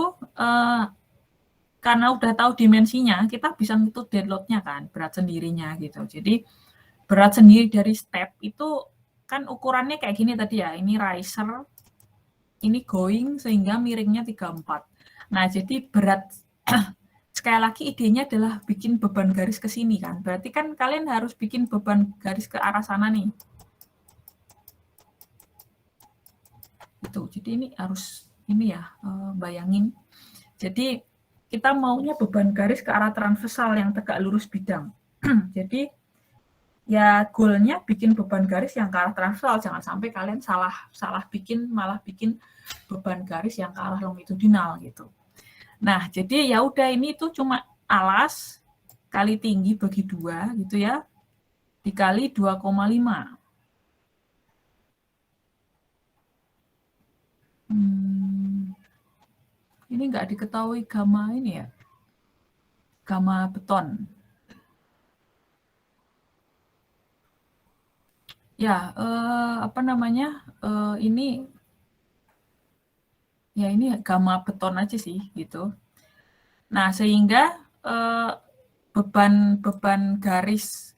karena udah tahu dimensinya, kita bisa ngitung dead load-nya kan, berat sendirinya gitu. Jadi berat sendiri dari step itu kan ukurannya kayak gini tadi ya. Ini riser, ini going sehingga miringnya 34. Nah, jadi berat sekali lagi idenya adalah bikin beban garis ke sini kan. Berarti kan kalian harus bikin beban garis ke arah sana nih. Itu. Jadi ini harus ini ya, bayangin. Jadi kita maunya beban garis ke arah transversal yang tegak lurus bidang. Jadi ya goalnya bikin beban garis yang ke arah transversal, jangan sampai kalian malah bikin beban garis yang ke arah longitudinal gitu. Nah, jadi ya udah ini tuh cuma alas kali tinggi bagi 2 gitu ya, dikali 2,5. Ini nggak diketahui gamma ini ya, gamma beton. Ya, ini ya ini gamma beton aja sih gitu. Nah, sehingga beban garis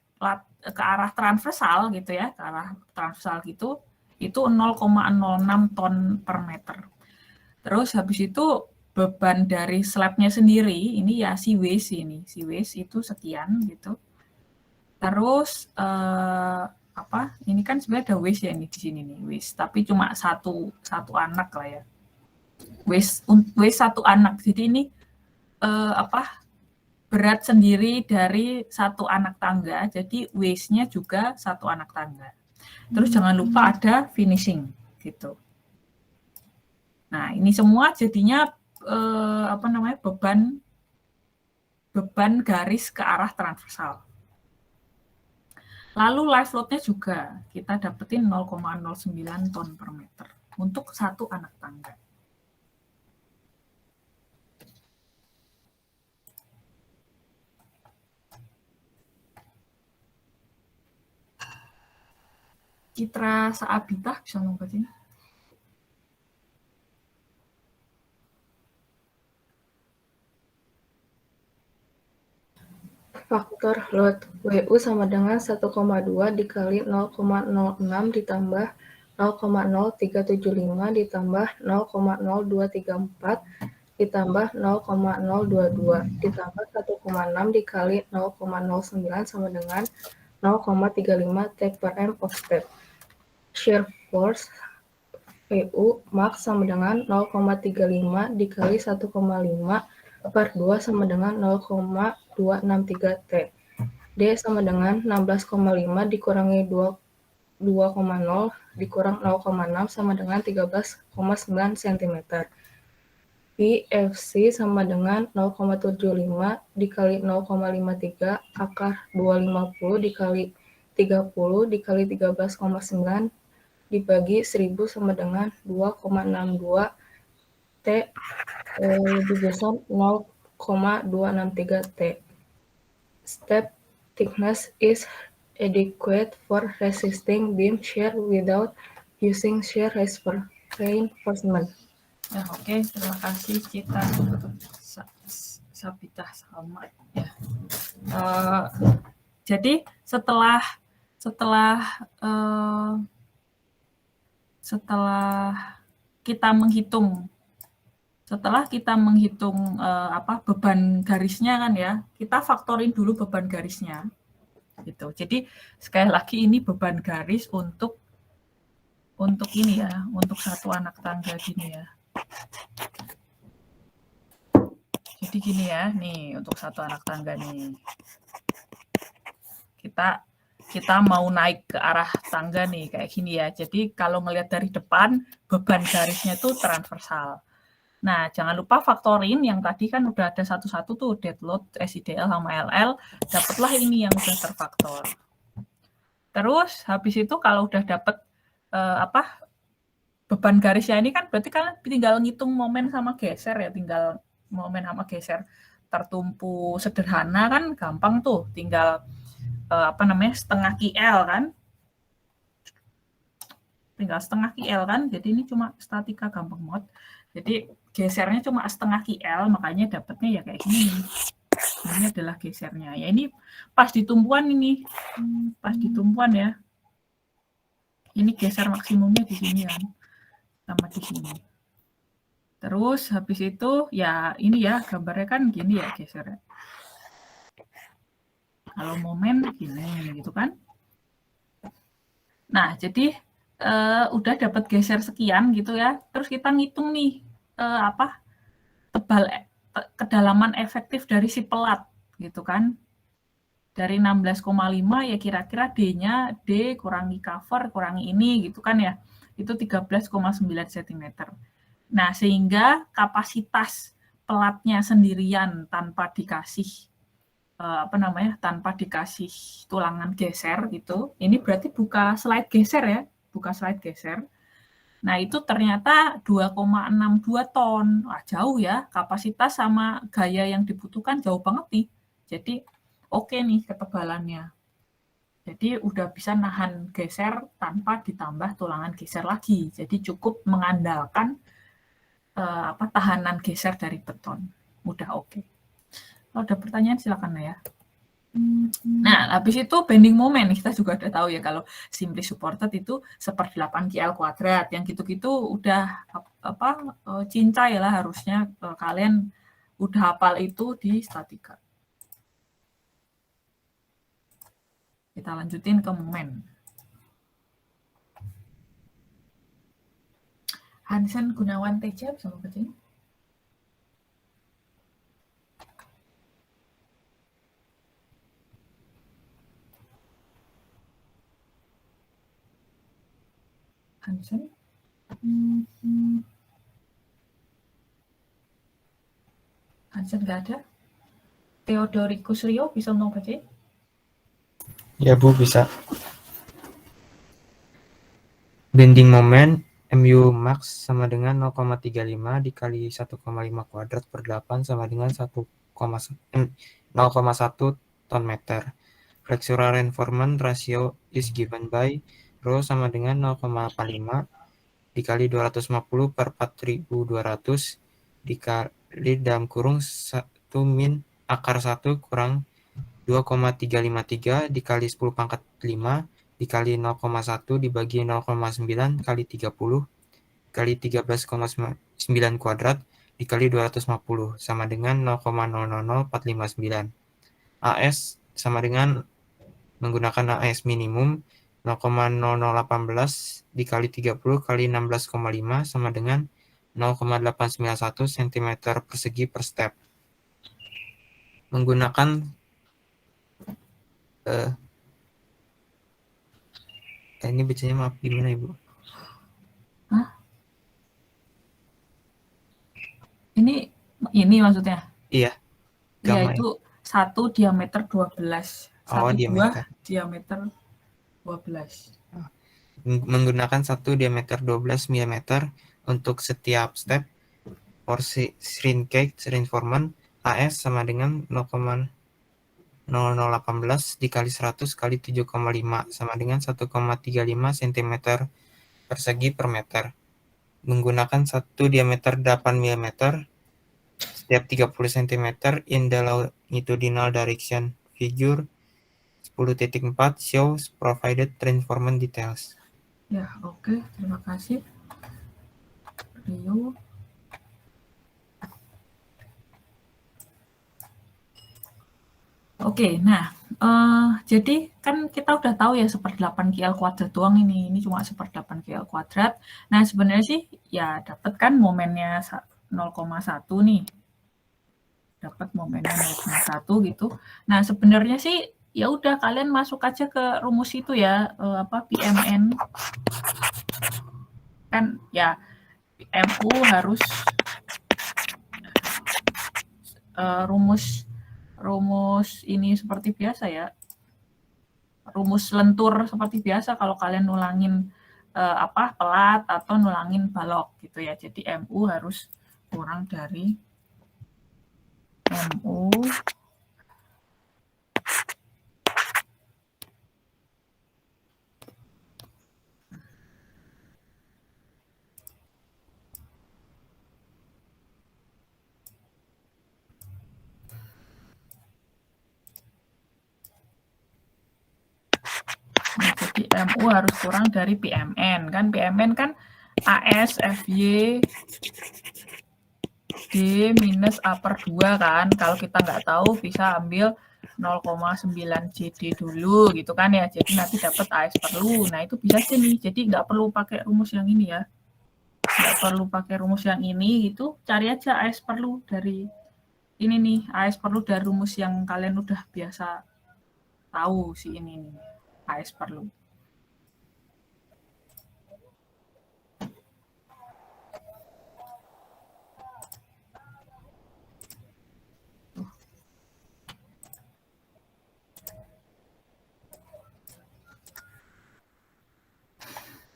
ke arah transversal gitu ya, ke arah transversal gitu, itu 0,06 ton per meter. Terus habis itu beban dari slabnya sendiri, ini ya sea waste ini, sea waste itu sekian gitu. Terus ini kan sebenarnya ada waste ya ini di sini nih, waste, tapi cuma satu anak lah ya. Waste satu anak. Jadi ini berat sendiri dari satu anak tangga, jadi waste-nya juga satu anak tangga. Terus jangan lupa ada finishing gitu. Nah, ini semua jadinya beban garis ke arah transversal. Lalu live load-nya juga kita dapetin 0,09 ton per meter untuk satu anak tangga. Citra Saabitah bisa ngomong ini. Faktor load WU sama dengan 1,2 dikali 0,06 ditambah 0,0375 ditambah 0,0234 ditambah 0,022 ditambah 1,6 dikali 0,09 sama dengan 0,35 T per M of step. Shear force VU max sama dengan 0,35 dikali 1,5 per 2 sama dengan 0,263 T. D sama dengan 16,5 dikurangi 2,0 dikurang 0,6 sama dengan 13,9 cm. PFC sama dengan 0,75 dikali 0,53 akar 250 dikali 30 dikali 13,9 dibagi 1000 sama dengan 2,62 T division 0,263 T. Step thickness is adequate for resisting beam shear without using shear reinforcement. Ya, oke, terima kasih Cita Sabitah sama ya. Jadi setelah kita menghitung beban garisnya kan ya, kita faktorin dulu beban garisnya gitu. Jadi sekali lagi ini beban garis untuk ini ya, untuk satu anak tangga gini ya. Jadi gini ya, nih untuk satu anak tangga nih. Kita mau naik ke arah tangga nih kayak gini ya. Jadi kalau ngelihat dari depan beban garisnya itu transversal. Nah, jangan lupa faktorin yang tadi kan udah ada satu-satu tuh dead load, SIDL sama LL, dapatlah ini yang udah terfaktor. Terus habis itu kalau udah dapet beban garisnya ini kan berarti kalian tinggal ngitung momen sama geser ya, tinggal momen sama geser tertumpu sederhana kan gampang tuh, tinggal setengah QL kan, tinggal setengah QL kan, jadi ini cuma statika gampang banget. Jadi gesernya cuma setengah QL, makanya dapatnya ya kayak gini. Ini adalah gesernya. Ya ini pas di tumpuan ini, pas di tumpuan ya. Ini geser maksimumnya di sini kan, sama di sini. Terus habis itu ya ini ya gambarnya kan gini ya gesernya. Kalau momen gini gitu kan. Nah jadi udah dapat geser sekian gitu ya. Terus kita ngitung nih kedalaman efektif dari si pelat gitu kan. Dari 16,5 ya kira-kira D-nya D kurangi cover kurangi ini gitu kan ya. Itu 13,9 cm. Nah, sehingga kapasitas pelatnya sendirian tanpa dikasih tanpa dikasih tulangan geser gitu. Ini berarti buka slide geser ya, buka slide geser. Nah, itu ternyata 2,62 ton. Wah, jauh ya, kapasitas sama gaya yang dibutuhkan jauh banget nih. Jadi, oke nih ketebalannya. Jadi, udah bisa nahan geser tanpa ditambah tulangan geser lagi. Jadi, cukup mengandalkan tahanan geser dari beton. Udah oke. Kalau ada pertanyaan silakan ya. Nah, habis itu bending moment kita juga udah tahu ya kalau simply supported itu 1/8 KL kuadrat. Yang gitu-gitu udah cincai lah harusnya kalian udah hafal itu di statika. Kita lanjutin ke momen. Hansen Gunawan Teja bisa baca? Hansen? Hansen nggak ada? Theodoricus Rio bisa mau baca? Ya Bu, bisa. Bending moment MU max sama dengan 0,35 dikali 1,5 kuadrat per 8 sama dengan 0,1 ton meter. Flexural reinforcement ratio is given by rho sama dengan 0,85 dikali 250 per 4.200 dikali dalam kurung 1 min akar 1 kurang 2,353 dikali 10 pangkat 5 dikali 0,1 dibagi 0,9 kali 30 kali 13,9 kuadrat dikali 250 sama dengan 0,000459. AS sama dengan menggunakan AS minimum 0,0018 dikali 30 kali 16,5 sama dengan 0,891 cm persegi per step. Menggunakan ini bacanya maaf gimana Ibu? Hah? Ini maksudnya? Iya. Iya itu 1 diameter 12. 1 buah diameter 12. Menggunakan 1 diameter 12 mm untuk setiap step. Porsi shrinkage reinforcement AS sama dengan 0,0018 dikali 100 kali 7,5 sama dengan 1,35 cm persegi per meter. Menggunakan 1 diameter 8 mm setiap 30 cm in the longitudinal direction. Figure 10.4 shows provided reinforcement details. Ya, oke. Terima kasih. Rio. Oke, nah, jadi kan kita udah tahu ya 1/8 KL kuadrat doang ini cuma 1/8 KL kuadrat. Nah, sebenarnya sih ya dapat kan momennya 0,1 nih. Dapat momennya 0,1 gitu. Nah, sebenarnya sih ya udah kalian masuk aja ke rumus itu ya, PMN. Kan ya MU harus rumus ini seperti biasa ya, rumus lentur seperti biasa kalau kalian nulangin pelat atau nulangin balok gitu ya. Jadi MU harus kurang dari MU MU harus kurang dari PMN kan. PMN kan AS FY D minus A per 2 kan. Kalau kita nggak tahu bisa ambil 0,9 JD dulu gitu kan ya. Jadi nanti dapat AS per lu. Nah itu bisa sih nih. Jadi nggak perlu pakai rumus yang ini ya. Nggak perlu pakai rumus yang ini gitu. Cari aja AS per lu dari ini nih. AS per lu dari rumus yang kalian udah biasa tahu sih ini nih. AS per lu.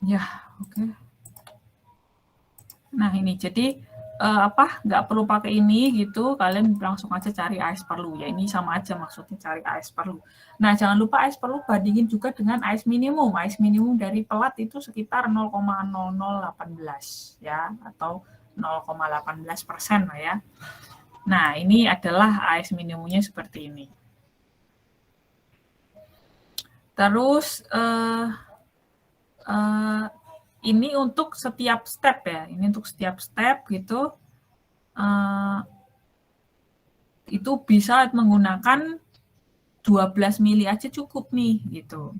Ya, oke. Nah, ini jadi nggak perlu pakai ini gitu, kalian langsung aja cari AS per lu. Ya, ini sama aja maksudnya cari AS per lu. Nah, jangan lupa AS per lu bandingin juga dengan AS minimum. AS minimum dari pelat itu sekitar 0,0018 ya, atau 0,18% lah ya. Nah, ini adalah AS minimumnya seperti ini. Terus ini untuk setiap step ya. Ini untuk setiap step gitu. Itu bisa menggunakan 12 mili aja cukup nih gitu.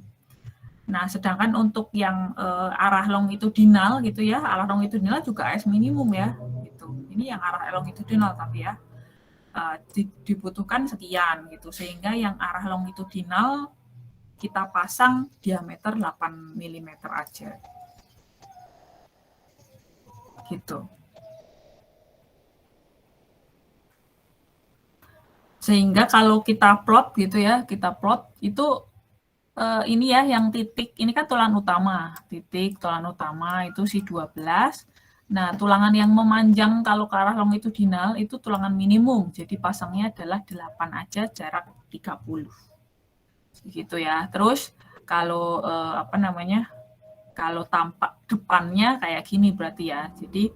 Nah, sedangkan untuk yang arah longitudinal gitu ya, arah longitudinal juga AS minimum ya, gitu. Ini yang arah longitudinal tapi ya dibutuhkan sekian gitu, sehingga yang arah longitudinal kita pasang diameter 8 mm aja, gitu. Sehingga kalau kita plot gitu ya, kita plot itu ini ya yang titik, ini kan tulangan utama, titik tulangan utama itu si 12. Nah, tulangan yang memanjang kalau ke arah longitudinal itu tulangan minimum, jadi pasangnya adalah 8 aja, jarak 30. Gitu ya. Terus kalau kalau tampak depannya kayak gini berarti ya, jadi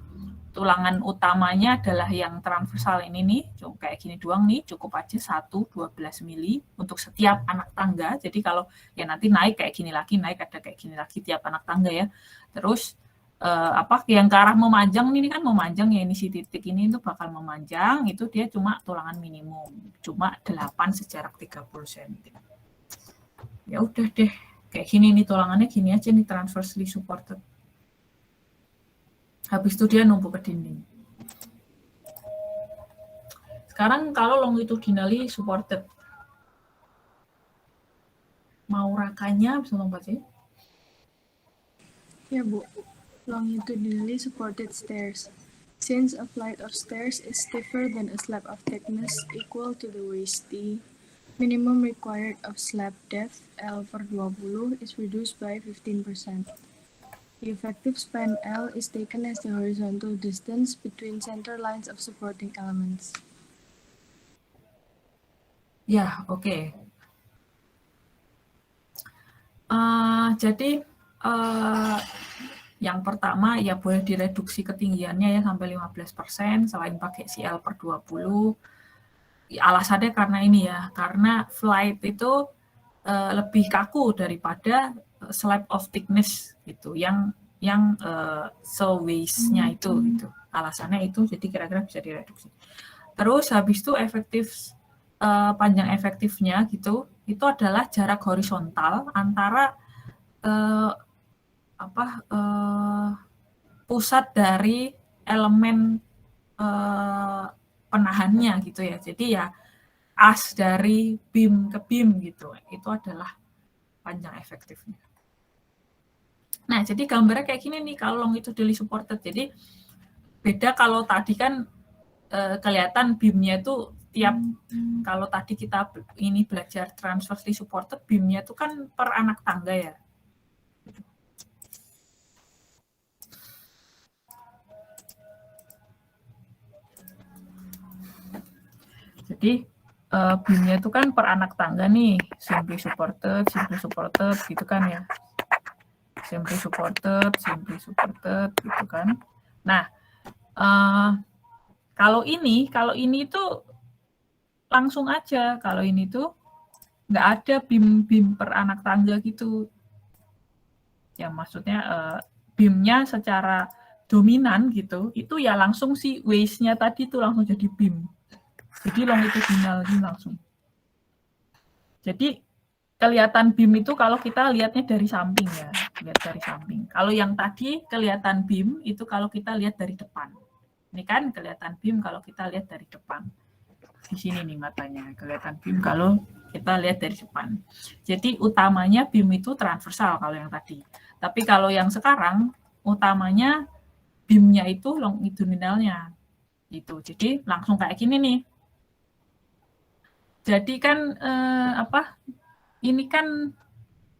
tulangan utamanya adalah yang transversal ini nih, kayak gini doang nih, cukup aja 12 mili untuk setiap anak tangga. Jadi kalau ya nanti naik kayak gini lagi, naik ada kayak gini lagi tiap anak tangga ya. Terus yang ke arah memanjang ini kan memanjang ya, ini si titik ini itu bakal memanjang, itu dia cuma tulangan minimum, cuma 8 sejarak 30 cm. Ya udah deh, kayak gini nih tulangannya gini aja nih, transversely supported. Habis itu dia numpuk ke dinding. Sekarang kalau longitudinally supported. Mau rakanya bisa lompat sih? Ya Bu, longitudinally supported stairs. Since a flight of stairs is stiffer than a slab of thickness equal to the waist D, minimum required of slab depth L per 20 is reduced by 15%. The effective span L is taken as the horizontal distance between center lines of supporting elements. Ya, oke. Jadi yang pertama ya boleh direduksi ketinggiannya ya sampai 15% selain pakai si L per 20. Alasannya karena ini ya, karena flight itu lebih kaku daripada slab of thickness gitu, yang waist-nya itu gitu. Alasannya itu, jadi kira-kira bisa direduksi. Terus habis itu panjang efektifnya gitu, itu adalah jarak horizontal antara pusat dari elemen penahannya gitu ya. Jadi ya as dari beam ke beam gitu, itu adalah panjang efektifnya. Nah, jadi gambarnya kayak gini nih kalau longitudinally supported. Jadi beda kalau tadi kan kelihatan beamnya itu kalau tadi kita ini belajar transversely supported, beamnya itu kan per anak tangga ya. Jadi beamnya itu kan per anak tangga nih, simply supported gitu kan ya. Simply supported gitu kan. Nah, kalau ini tuh langsung aja, kalau ini tuh nggak ada beam per anak tangga gitu. Ya maksudnya beamnya secara dominan gitu, itu ya langsung si waist-nya tadi tuh langsung jadi beam. Jadi longitudinal ini langsung. Jadi kelihatan beam itu kalau kita lihatnya dari samping ya, lihat dari samping. Kalau yang tadi kelihatan beam itu kalau kita lihat dari depan. Ini kan kelihatan beam kalau kita lihat dari depan. Di sini nih matanya, kelihatan beam kalau kita lihat dari depan. Jadi utamanya beam itu transversal kalau yang tadi. Tapi kalau yang sekarang utamanya beamnya itu longitudinalnya. Itu. Jadi langsung kayak gini nih. Jadi kan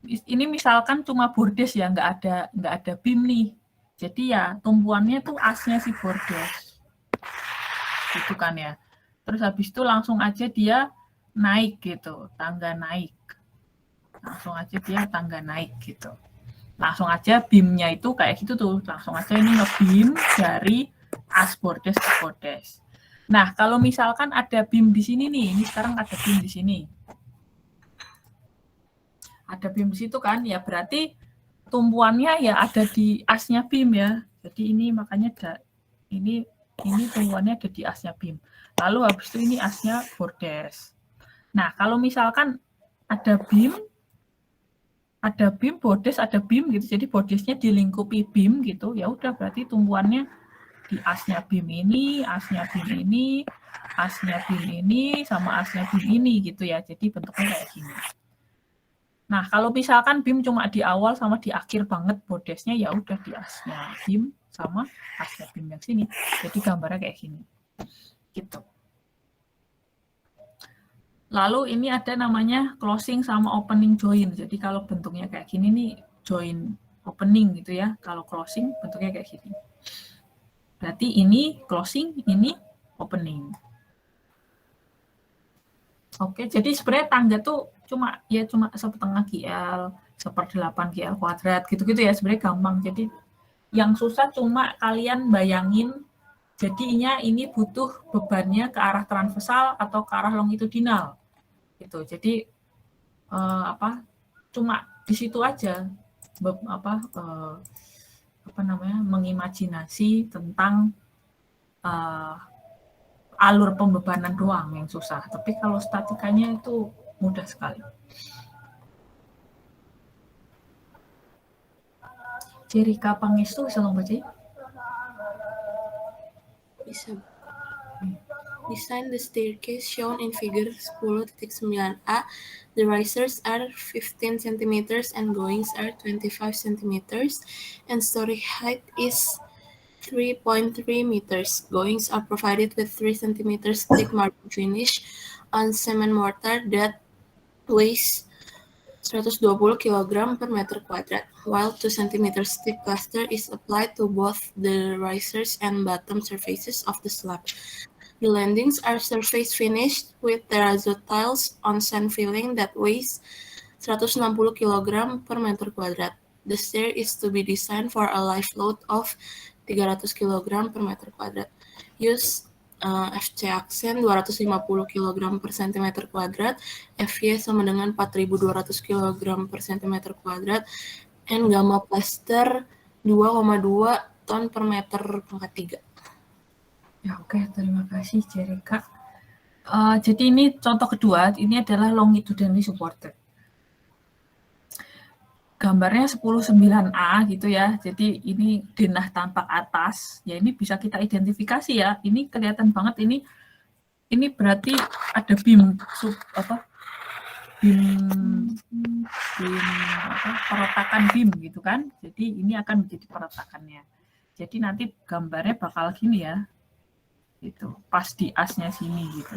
ini misalkan cuma bordes ya, nggak ada beam nih. Jadi ya tumpuannya tuh asnya si bordes. Gitu kan ya. Terus habis itu langsung aja dia naik gitu, tangga naik. Langsung aja dia tangga naik gitu. Langsung aja beamnya itu kayak gitu tuh. Langsung aja ini nge-beam dari as bordes ke bordes. Nah, kalau misalkan ada beam di sini nih, ini sekarang ada beam di sini. Ada beam di situ kan, ya berarti tumpuannya ya ada di asnya beam ya. Jadi ini makanya ini tumpuannya ada di asnya beam. Lalu habis itu ini asnya bordes. Nah, kalau misalkan ada beam, bordes, ada beam gitu, jadi bordesnya dilingkupi beam gitu, ya udah berarti tumpuannya di asnya beam ini, asnya beam ini, asnya beam ini, sama asnya beam ini gitu ya. Jadi bentuknya kayak gini. Nah, kalau misalkan beam cuma di awal sama di akhir banget bordesnya, ya udah di asnya beam sama asnya beam yang sini. Jadi gambarnya kayak gini. Gitu. Lalu ini ada namanya closing sama opening join. Jadi kalau bentuknya kayak gini nih join opening gitu ya. Kalau closing bentuknya kayak gini. Berarti ini closing, ini opening. Oke, jadi sebenarnya tangga tuh cuma 1/2 GL, 1/8 GL kuadrat gitu-gitu ya. Sebenarnya gampang. Jadi yang susah cuma kalian bayangin jadinya ini butuh bebannya ke arah transversal atau ke arah longitudinal. Gitu. Jadi cuma di situ aja mengimajinasi tentang alur pembebanan doang yang susah. Tapi kalau statikanya itu mudah sekali. Jerika Pangestu bisa membaca? Bisa. Design the staircase shown in figure 10.9a. The risers are 15 cm and goings are 25 cm, and story height is 3.3 meters. Goings are provided with 3 cm thick marble finish on cement mortar that weighs 120 kg per meter quadrat, while 2 cm thick plaster is applied to both the risers and bottom surfaces of the slab. The landings are surface finished with terrazzo tiles on sand filling that weighs 160 kg per meter quadrat. The stair is to be designed for a live load of 300 kg per meter quadrat. Use FC aksen 250 kg per cm kuadrat, FY sama dengan 4.200 kg per cm kuadrat, and gamma plaster 2,2 ton per meter pangkat 3. Ya, oke, terima kasih Jerika. Jadi ini contoh kedua, ini adalah longitudinally supported. Gambarnya 10/9A gitu ya. Jadi ini denah tampak atas. Ya ini bisa kita identifikasi ya. Ini kelihatan banget ini berarti ada beam peretakan beam gitu kan. Jadi ini akan menjadi peretakannya. Jadi nanti gambarnya bakal gini ya. Gitu, pas di asnya sini gitu.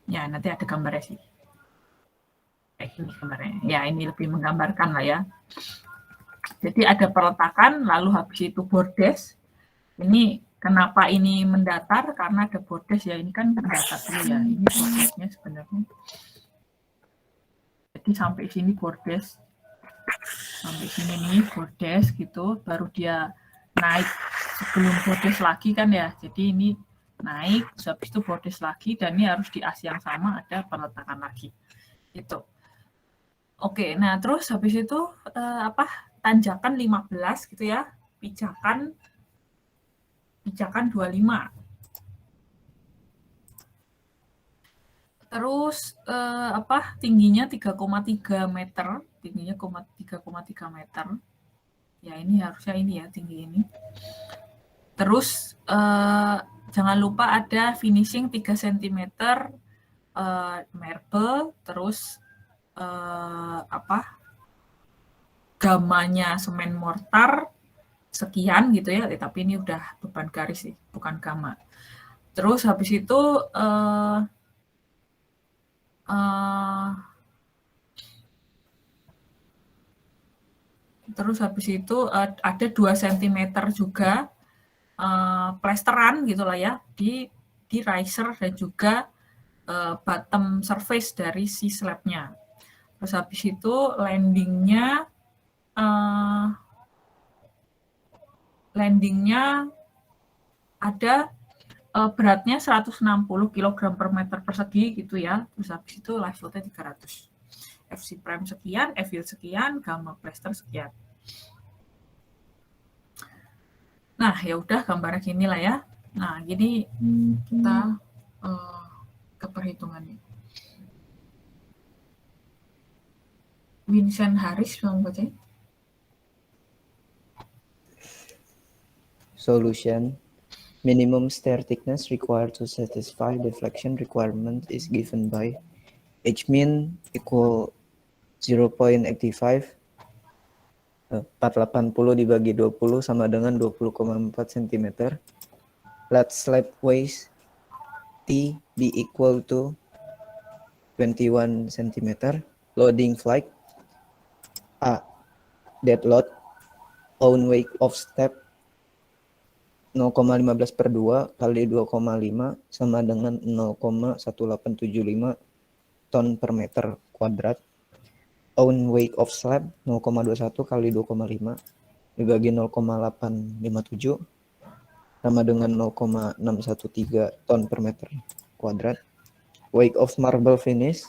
Ya, nanti ada gambarnya sih. Ini gambarnya. Ya, ini lebih menggambarkan lah ya. Jadi ada peletakan, lalu habis itu bordes. Ini kenapa ini mendatar? Karena ada bordes ya. Ini kan mendatar dulu ya. Ini bordesnya sebenarnya. Jadi sampai sini bordes. Sampai sini nih bordes gitu. Baru dia naik sebelum bordes lagi kan ya. Jadi ini naik, habis itu bordes lagi, dan ini harus di as yang sama ada peletakan lagi. Itu. Oke, nah terus habis itu tanjakan 15 gitu ya. Pijakan 25. Terus tingginya 3,3 meter, tingginya 3,3 meter. Ya ini harusnya ini ya tinggi ini. Terus jangan lupa ada finishing 3 cm marble, terus gamanya semen mortar sekian gitu ya, tapi ini udah beban garis sih, bukan gama. Terus habis itu ada 2 cm juga plesteran gitulah ya di riser dan juga bottom surface dari si slabnya. Terus habis itu landingnya ada beratnya 160 kg per meter persegi gitu ya. Terus habis itu live load-nya 300. FC prime sekian, F yield sekian, gamma plaster sekian. Nah, ya udah gambarnya gini lah ya. Nah, jadi kita ke perhitungannya. Vincent Harris mau baca? Solution. Minimum stair thickness required to satisfy deflection requirement is given by H min equal 0.85 480 dibagi 20 sama dengan 20,4 cm. Let slab waist T be equal to 21 cm. Loading flight A. Dead load. Own weight of step 0,15 per 2 kali 2,5 sama dengan 0,1875 ton per meter kuadrat. Own weight of slab 0,21 kali 2,5 dibagi 0,857 sama dengan 0,613 ton per meter kuadrat. Weight of marble finish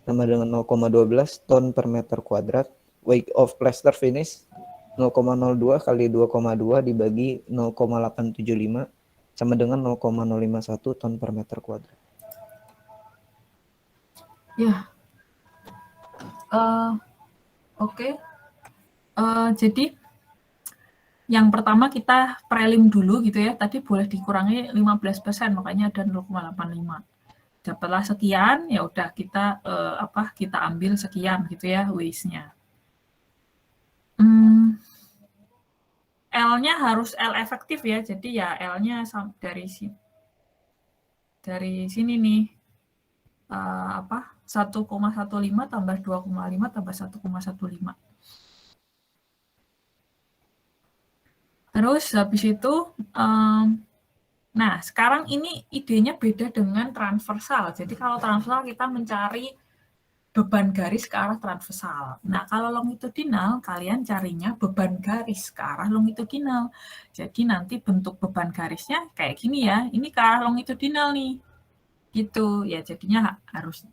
sama dengan 0,12 ton per meter kuadrat. Weight of plaster finish 0,02 kali 2,2 dibagi 0,875 sama dengan 0,051 ton per meter kuadrat. Ya, oke. Jadi yang pertama kita prelim dulu gitu ya. Tadi boleh dikurangi 15%, makanya ada 0,85. Dapatlah sekian, ya udah kita kita ambil sekian gitu ya waste-nya. L-nya harus L efektif ya. Jadi ya L-nya dari sini nih. 1,15 tambah 2,5 tambah 1,15. Terus habis itu, nah sekarang ini idenya beda dengan transversal. Jadi kalau transversal kita mencari beban garis ke arah transversal. Nah kalau longitudinal kalian carinya beban garis ke arah longitudinal. Jadi nanti bentuk beban garisnya kayak gini ya. Ini ke arah longitudinal nih. Gitu ya, jadinya harus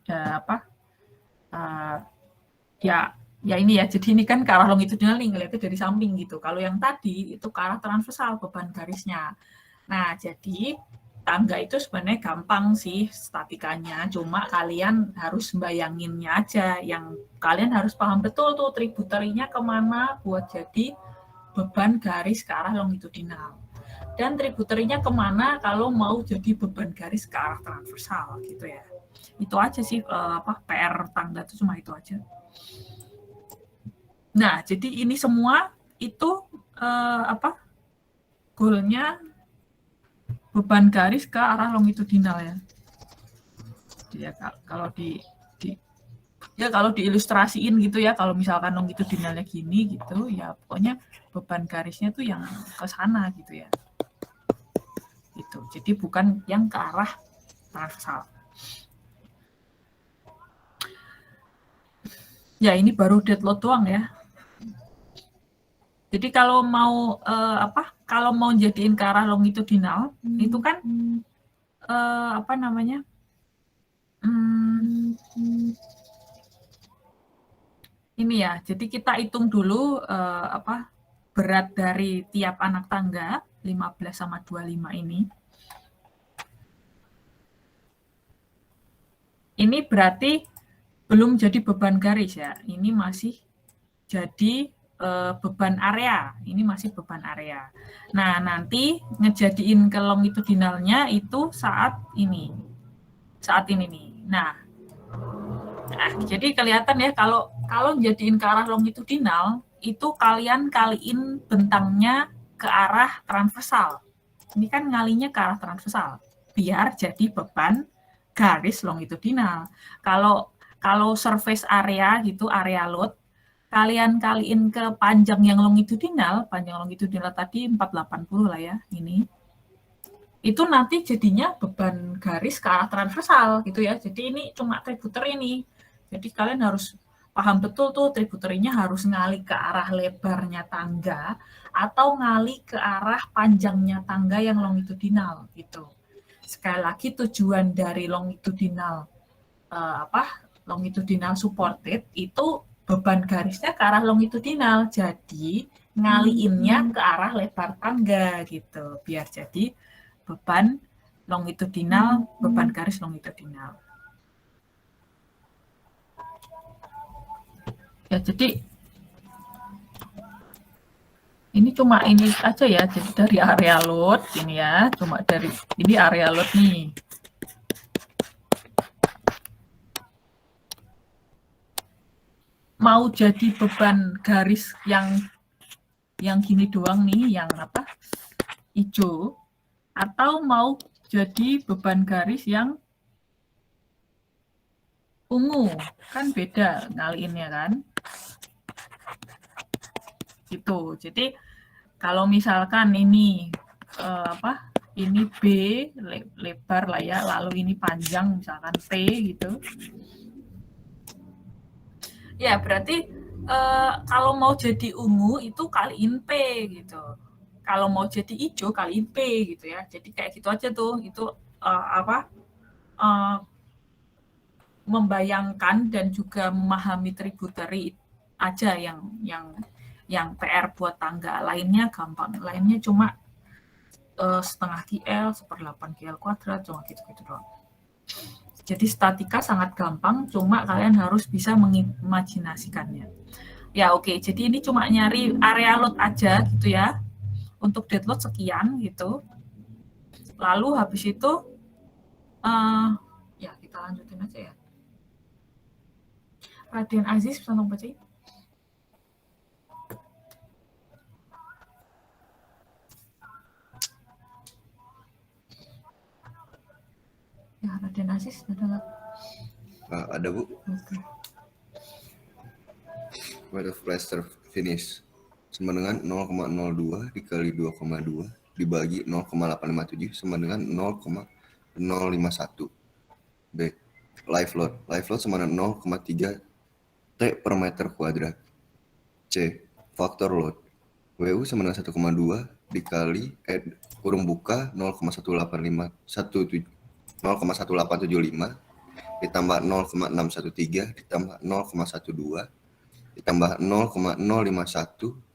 ya ini ya, jadi ini kan ke arah longitudinal nih, ngeliatnya dari samping gitu. Kalau yang tadi itu ke arah transversal beban garisnya. Nah jadi tangga itu sebenarnya gampang sih statikanya, cuma kalian harus bayanginnya aja. Yang kalian harus paham betul tuh tributerinya kemana buat jadi beban garis ke arah longitudinal. Dan tributerinya kemana kalau mau jadi beban garis ke arah transversal gitu ya. Itu aja sih PR tangga itu cuma itu aja. Nah, jadi ini semua itu goalnya beban garis ke arah longitudinal ya. Jadi ya kalau diilustrasiin gitu ya, kalau misalkan longitudinalnya gini gitu ya, pokoknya beban garisnya tuh yang ke sana gitu ya. Gitu. Jadi bukan yang ke arah transversal. Ya ini baru dead load doang ya. Jadi kalau mau kalau mau jadiin ke arah longitudinal itu kan ini ya. Jadi kita hitung dulu berat dari tiap anak tangga 15 sama 25 ini. Ini berarti belum jadi beban garis ya. Ini masih jadi beban area. Ini masih beban area. Nah, nanti ngejadiin ke longitudinalnya itu saat ini. Saat ini nih. Nah, jadi kelihatan ya kalau jadiin ke arah longitudinal itu kalian kaliin bentangnya ke arah transversal. Ini kan ngalinya ke arah transversal biar jadi beban garis longitudinal. Kalau surface area gitu, area load, kalian kaliin ke panjang yang longitudinal, panjang longitudinal tadi 480 lah ya, ini. Itu nanti jadinya beban garis ke arah transversal gitu ya. Jadi ini cuma tributer ini. Jadi kalian harus paham betul tuh tributerinya harus ngali ke arah lebarnya tangga atau ngali ke arah panjangnya tangga yang longitudinal gitu. sekali lagi tujuan dari longitudinal longitudinal supported itu beban garisnya ke arah longitudinal, jadi ngaliinnya ke arah lebar tangga gitu, biar jadi beban longitudinal, beban garis longitudinal. Ya, jadi ini cuma ini aja ya, jadi dari area load ini ya, cuma dari ini area load nih. Mau jadi beban garis yang gini doang nih, yang hijau, atau mau jadi beban garis yang ungu, kan beda ngaliinnya kan. Gitu. Jadi kalau misalkan ini ini B lebar lah ya, lalu ini panjang misalkan T gitu. Ya, berarti kalau mau jadi ungu itu kaliin P gitu. Kalau mau jadi hijau kaliin P gitu ya. Jadi kayak gitu aja tuh. Itu membayangkan dan juga memahami tributary aja yang PR buat tangga. Lainnya gampang. Lainnya cuma setengah GL, 1/8 GL kuadrat, cuma gitu-gitu doang. Jadi statika sangat gampang, cuma kalian harus bisa mengimajinasikannya. Ya oke, jadi ini cuma nyari area load aja gitu ya. Untuk dead load sekian gitu. Lalu habis itu, ya kita lanjutin aja ya. Raden Aziz, bisa tolong bacain. Ya, Raden Aziz, ada nggak? Ada, Bu. Okay. Weight of plaster finish sama dengan 0,02 dikali 2,2 dibagi 0,857 sama dengan 0,051. B. Live load. Live load sama dengan 0,3 T per meter kuadrat. C. Faktor load. WU sama dengan 1,2 dikali kurung buka 0,1875 ditambah 0,613 ditambah 0,12 ditambah 0,051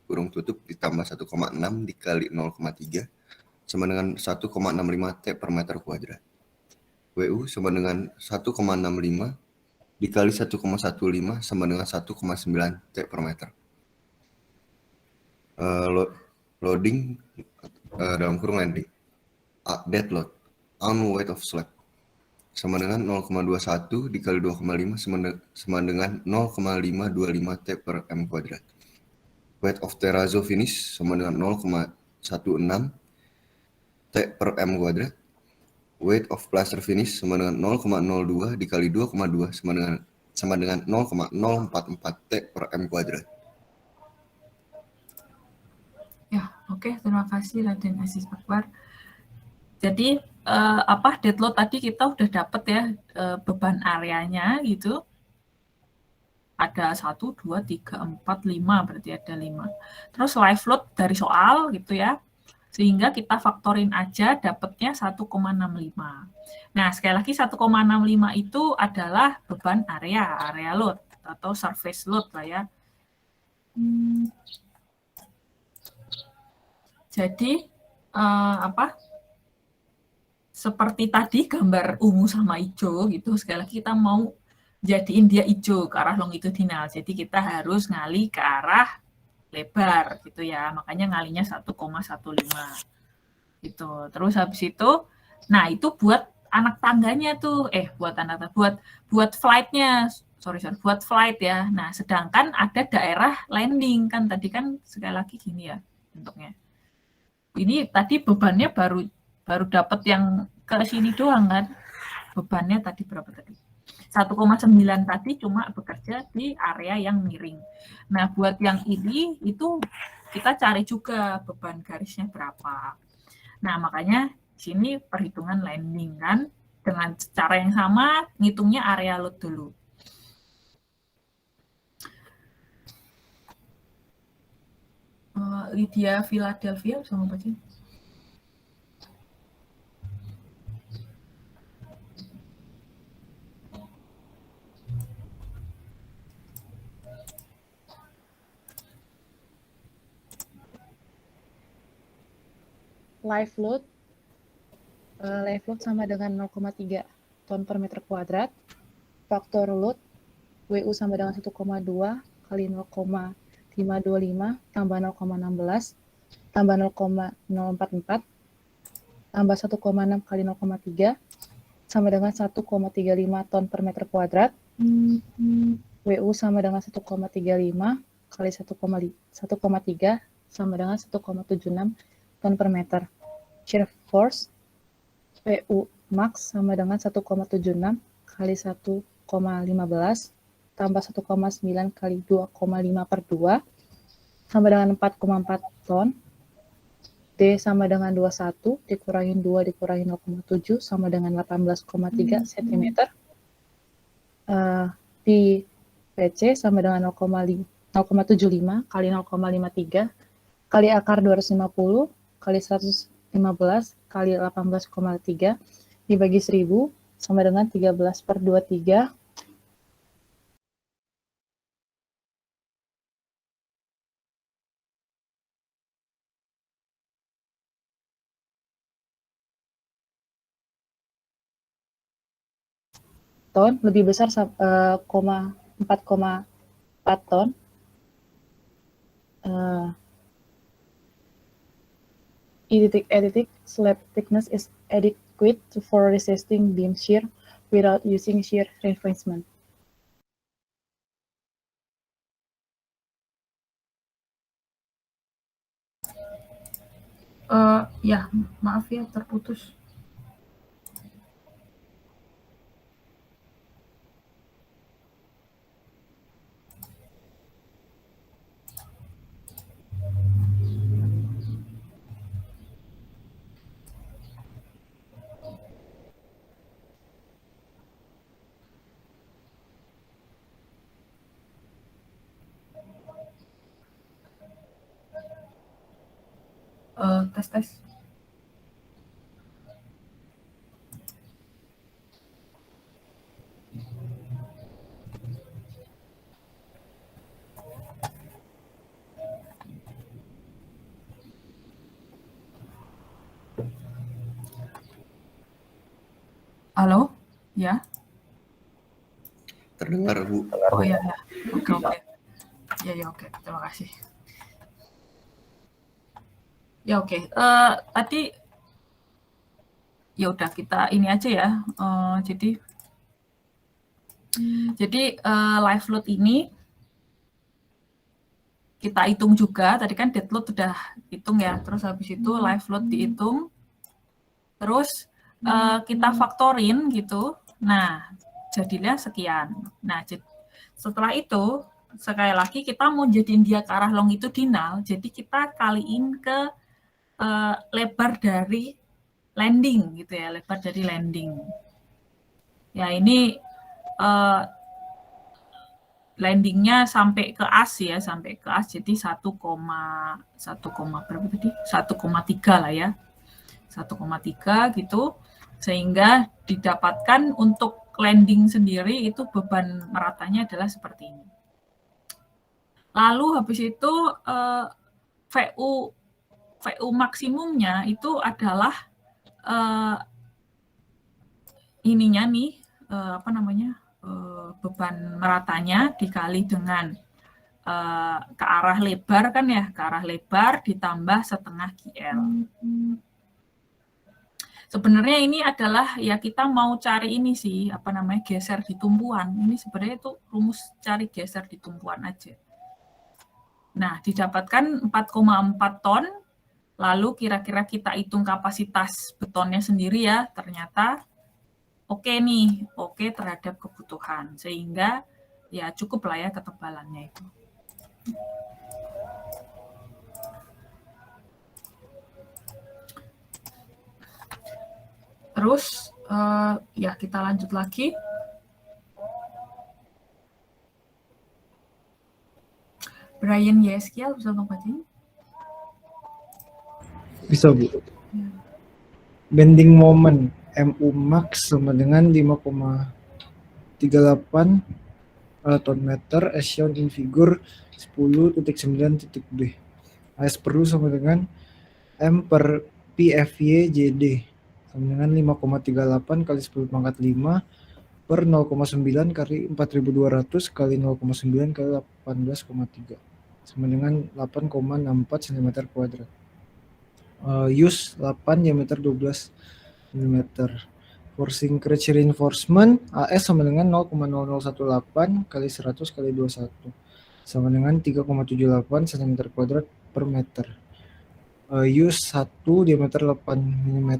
kurung tutup ditambah 1,6 dikali 0,3 sama dengan 1,65 T per meter kuadrat. WU sama dengan 1,65 dikali 1,15 sama dengan 1,9 T per meter. Loading dalam kurung landing. Dead load. On weight of slab sama dengan 0,21 dikali 2,5 sama dengan 0,525 T per M kuadrat. Weight of terrazzo finish sama dengan 0,16 T per M kuadrat. Weight of plaster finish sama dengan 0,02 dikali 2,2 sama dengan 0,044 T per M kuadrat. Ya, oke, terima kasih Raden Aziz Akbar. Jadi dead load tadi kita udah dapet ya beban areanya gitu. Ada 1, 2, 3, 4, 5, berarti ada 5. Terus live load dari soal gitu ya. Sehingga kita faktorin aja dapatnya 1,65. Nah, sekali lagi 1,65 itu adalah beban area load atau surface load lah ya. Jadi seperti tadi gambar ungu sama hijau gitu, sekali lagi kita mau jadiin dia hijau ke arah longitudinal. Jadi kita harus ngali ke arah lebar gitu ya. Makanya ngalinya 1,15 gitu. Terus habis itu, nah itu buat anak tangganya tuh, buat flight-nya. Buat flight ya. Nah, sedangkan ada daerah landing kan tadi kan sekali lagi gini ya bentuknya. Ini tadi bebannya baru dapat yang ke sini doang kan. Bebannya tadi berapa tadi? 1,9 tadi cuma bekerja di area yang miring. Nah, buat yang ini itu kita cari juga beban garisnya berapa. Nah, makanya sini perhitungan landing kan dengan cara yang sama ngitungnya area load dulu. Lydia Philadelphia sama baca. live load sama dengan 0,3 ton per meter kuadrat. Faktor load WU sama dengan 1,2 kali 0,525 tambah 0,16 tambah 0,044 tambah 1,6 kali 0,3 sama dengan 1,35 ton per meter kuadrat. WU sama dengan 1,35 kali 1,3 sama dengan 1,76 ton per meter. Shear force WU max sama dengan 1,76 kali 1,15 tambah 1,9 kali 2,5 per 2 sama dengan 4,4 ton. D sama dengan 21 dikurangin 2 dikurangi 0,7 sama dengan 18,3 cm. Pi PC sama dengan 0,75 kali 0,53 kali akar 250 kali 115 kali 18,3 dibagi 1000 sama dengan 13/23 ton, lebih besar 4,4 ton. Slab thickness is adequate for resisting beam shear without using shear reinforcement. Ya, maaf ya terputus. Tes. Halo, ya? Terdengar, Bu. Oh iya, ya. Oke. Ya, oke. Terima kasih. Ya, oke. Tadi ya udah kita ini aja ya. Jadi live load ini kita hitung juga. Tadi kan dead load sudah hitung ya. Terus habis itu live load dihitung. Terus kita faktorin gitu. Nah, jadinya sekian. Nah, setelah itu sekali lagi kita mau jadiin dia ke arah longitudinal. Jadi kita kaliin ke lebar dari landing gitu ya, lebar dari landing. Ya ini landingnya sampai ke as ya, sampai ke as. Jadi 1,3 lah ya, 1,3 gitu. Sehingga didapatkan untuk landing sendiri itu beban meratanya adalah seperti ini. Lalu habis itu VU maksimumnya itu adalah ininya nih beban meratanya dikali dengan ke arah lebar kan ya, ke arah lebar ditambah setengah GL. Sebenarnya ini adalah ya kita mau cari ini sih geser di tumpuan. Ini sebenarnya itu rumus cari geser di tumpuan aja. Nah, didapatkan 4,4 ton. Lalu kira-kira kita hitung kapasitas betonnya sendiri ya, ternyata oke nih, oke terhadap kebutuhan. Sehingga ya cukup lah ya ketebalannya itu. Terus ya kita lanjut lagi. Brian Yeskiel bisa ngebacain? Bisa, Bu. Bending moment MU max sama dengan 5,38 ton meter as shown in figure 10.9.b. AS perlu sama dengan M per PFY-JD sama dengan 5,38 kali 10 pangkat 5 per 0,9 kali 4.200 kali 0,9 kali 18,3 sama dengan 8,64 cm kuadrat. Use 8 diameter 12 mm. Forcing crutch reinforcement AS sama dengan 0,0018 kali 100 kali 21 sama dengan 3,78 cm kuadrat per meter. Use 1 diameter 8 mm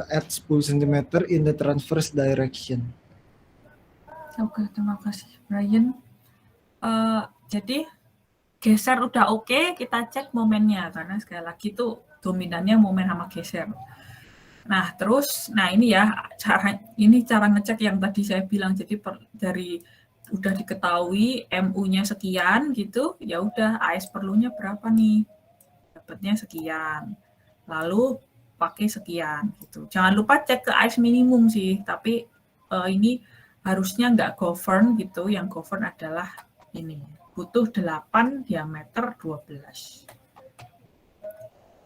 at 10 cm in the transverse direction. Oke, terima kasih Brian. Jadi geser udah oke, kita cek momennya karena sekali lagi tuh dominannya momen sama geser. Nah terus, ini ya cara ngecek yang tadi saya bilang. Jadi dari udah diketahui MU-nya sekian gitu, ya udah AS perlunya berapa nih? Dapatnya sekian. Lalu pakai sekian gitu. Jangan lupa cek ke AS minimum sih, tapi ini harusnya nggak govern gitu. Yang govern adalah ini. Butuh 8 diameter 12.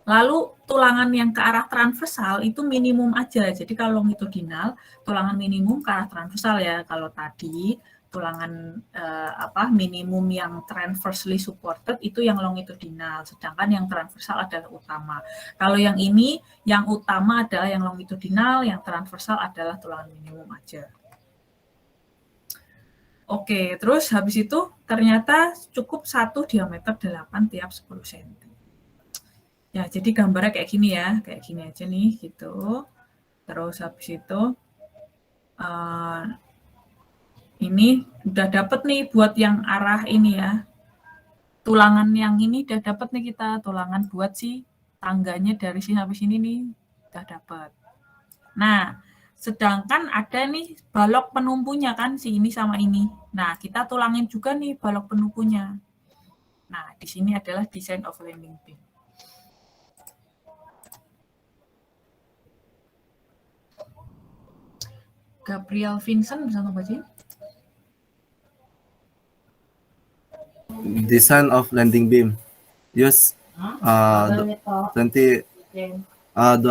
Lalu tulangan yang ke arah transversal itu minimum aja. Jadi kalau longitudinal, tulangan minimum ke arah transversal ya. Kalau tadi tulangan minimum yang transversely supported itu yang longitudinal, sedangkan yang transversal adalah utama. Kalau yang ini, yang utama adalah yang longitudinal, yang transversal adalah tulangan minimum aja. Oke, terus habis itu ternyata cukup 1 diameter 8 tiap 10 cm. Ya, jadi gambarnya kayak gini ya, kayak gini aja nih, gitu. Terus habis itu, ini udah dapet nih buat yang arah ini ya. Tulangan yang ini udah dapet nih kita, tulangan buat si tangganya dari sini sampai sini nih, udah dapet. Nah, sedangkan ada nih balok penumpunya kan, si ini sama ini. Nah, kita tulangin juga nih balok penumpunya. Nah, di sini adalah design of landing beam. Gabriel Vincent bisa ngebacain? Design of landing beam. Use 20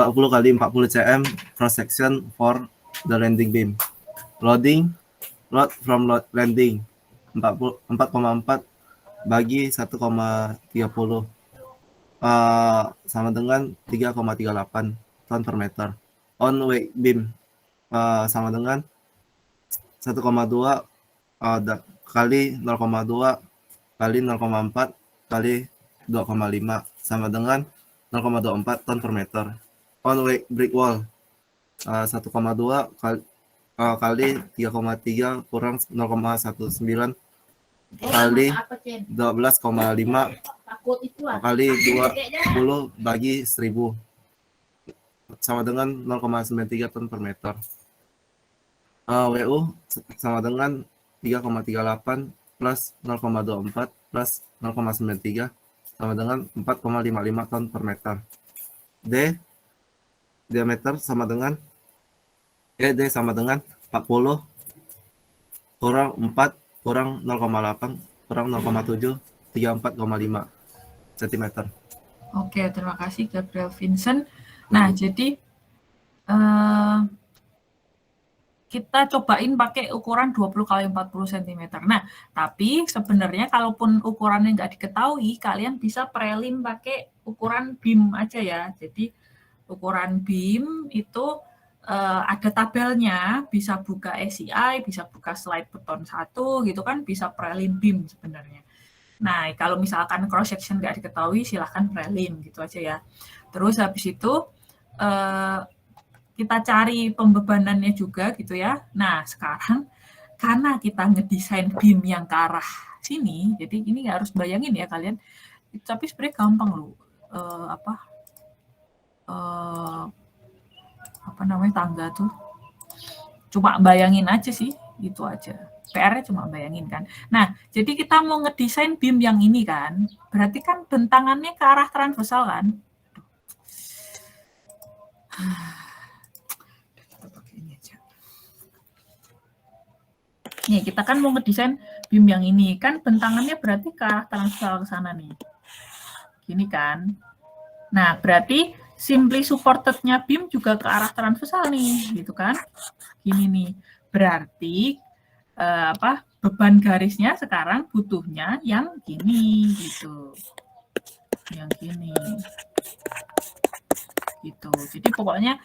kali 40 cm cross section for the landing beam. Load from landing 4,4 bagi 1,30 sama dengan 3,38 ton per meter. On weight beam sama dengan 1,2 kali 0,2 kali 0,4 kali 2,5 sama dengan 0,24 ton per meter. On weight brick wall 1,2 kali 3,3 kurang 0,19 kali 12,5 kali 20 bagi 1000 sama dengan 0,93 ton per meter. WU sama dengan 3,38 plus 0,24 plus 0,93 sama dengan 4,55 ton per meter. D diameter sama dengan D sama dengan 40 kurang 4 kurang 0,8 kurang 0,7 34,5 cm. Oke, terima kasih Gabriel Vincent. Nah, jadi kita cobain pakai ukuran 20 kali 40 cm. Nah, tapi sebenarnya kalaupun ukurannya nggak diketahui, kalian bisa prelim pakai ukuran beam aja ya. Jadi ukuran beam itu ada tabelnya, bisa buka SEI, bisa buka slide beton 1 gitu kan, bisa prelim beam sebenarnya. Nah, kalau misalkan cross section nggak diketahui, silahkan prelim gitu aja ya. Terus habis itu kita cari pembebanannya juga gitu ya. Nah, sekarang karena kita ngedesain beam yang ke arah sini, jadi ini harus bayangin ya kalian. Tapi sebenarnya gampang loh. Apa namanya tangga tuh. Cuma bayangin aja sih, gitu aja. PR-nya cuma bayangin kan. Nah, jadi kita mau ngedesain beam yang ini kan, berarti kan bentangannya ke arah transversal kan. Nih, kita kan mau ngedesain beam yang ini, kan bentangannya berarti ke arah transversal ke sana nih. Gini kan. Nah, berarti simply supported-nya beam juga ke arah transversal nih, gitu kan. Gini nih. Berarti beban garisnya sekarang butuhnya yang gini gitu. Yang gini. Gitu. Jadi pokoknya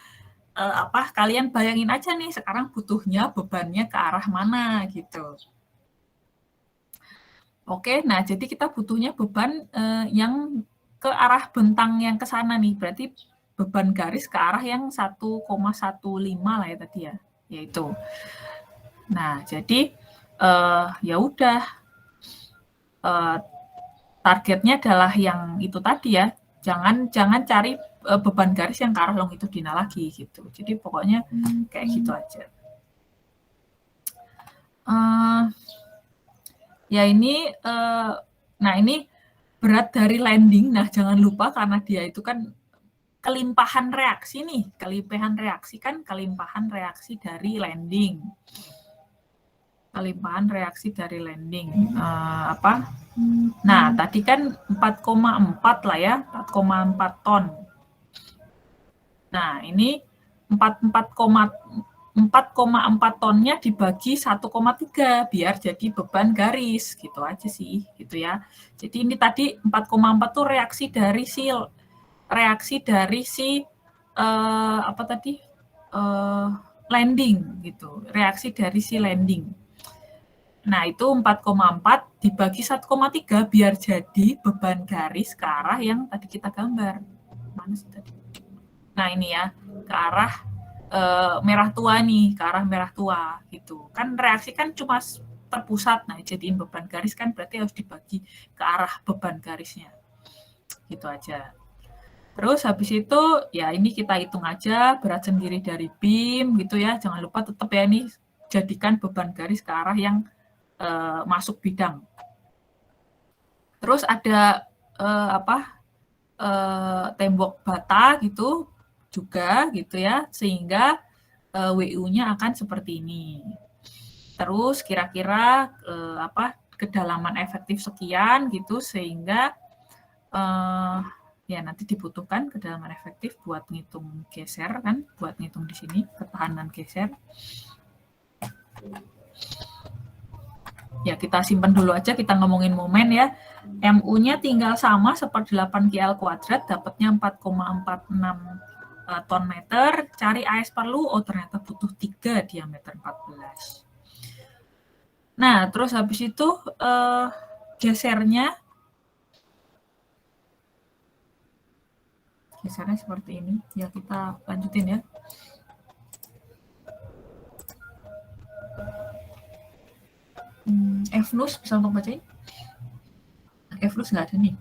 kalian bayangin aja nih sekarang butuhnya bebannya ke arah mana gitu. Oke, nah jadi kita butuhnya beban yang ke arah bentang yang ke sana nih. Berarti beban garis ke arah yang 1,15 lah ya tadi ya, yaitu. Nah, jadi ya udah targetnya adalah yang itu tadi ya. Jangan cari beban garis yang ke arah longitudinal lagi gitu. Jadi pokoknya kayak gitu aja. Ya ini, nah ini berat dari landing. Nah jangan lupa karena dia itu kan kelimpahan reaksi nih, kelimpahan reaksi dari landing. Kelimpahan reaksi dari landing. Nah tadi kan 4,4 lah ya, 4,4 ton. Nah ini 4,4 tonnya dibagi 1,3 biar jadi beban garis gitu aja sih gitu ya. Jadi ini tadi 4,4 tuh reaksi dari landing gitu. Reaksi dari si landing. Nah, itu 4,4 dibagi 1,3 biar jadi beban garis ke arah yang tadi kita gambar. Mana sih tadi? Nah, ini ya, ke arah merah tua nih, ke arah merah tua gitu. Kan reaksi kan cuma terpusat, nah jadiin beban garis kan berarti harus dibagi ke arah beban garisnya. Gitu aja. Terus habis itu ya ini kita hitung aja berat sendiri dari beam gitu ya. Jangan lupa tetap ya ini jadikan beban garis ke arah yang masuk bidang. Terus ada tembok bata gitu juga gitu ya, sehingga WU-nya akan seperti ini. Terus kira-kira kedalaman efektif sekian gitu, sehingga ya nanti dibutuhkan kedalaman efektif buat ngitung geser kan, buat ngitung di sini ketahanan geser. Ya kita simpan dulu aja, kita ngomongin momen ya. MU-nya tinggal sama 1/8 GL kuadrat, dapatnya 4,46 ton meter. Cari AS perlu, oh ternyata butuh 3 diameter 14. Nah, terus habis itu gesernya seperti ini. Ya kita lanjutin ya. Evnus bisa untuk bacain? Evnus nggak ada nih.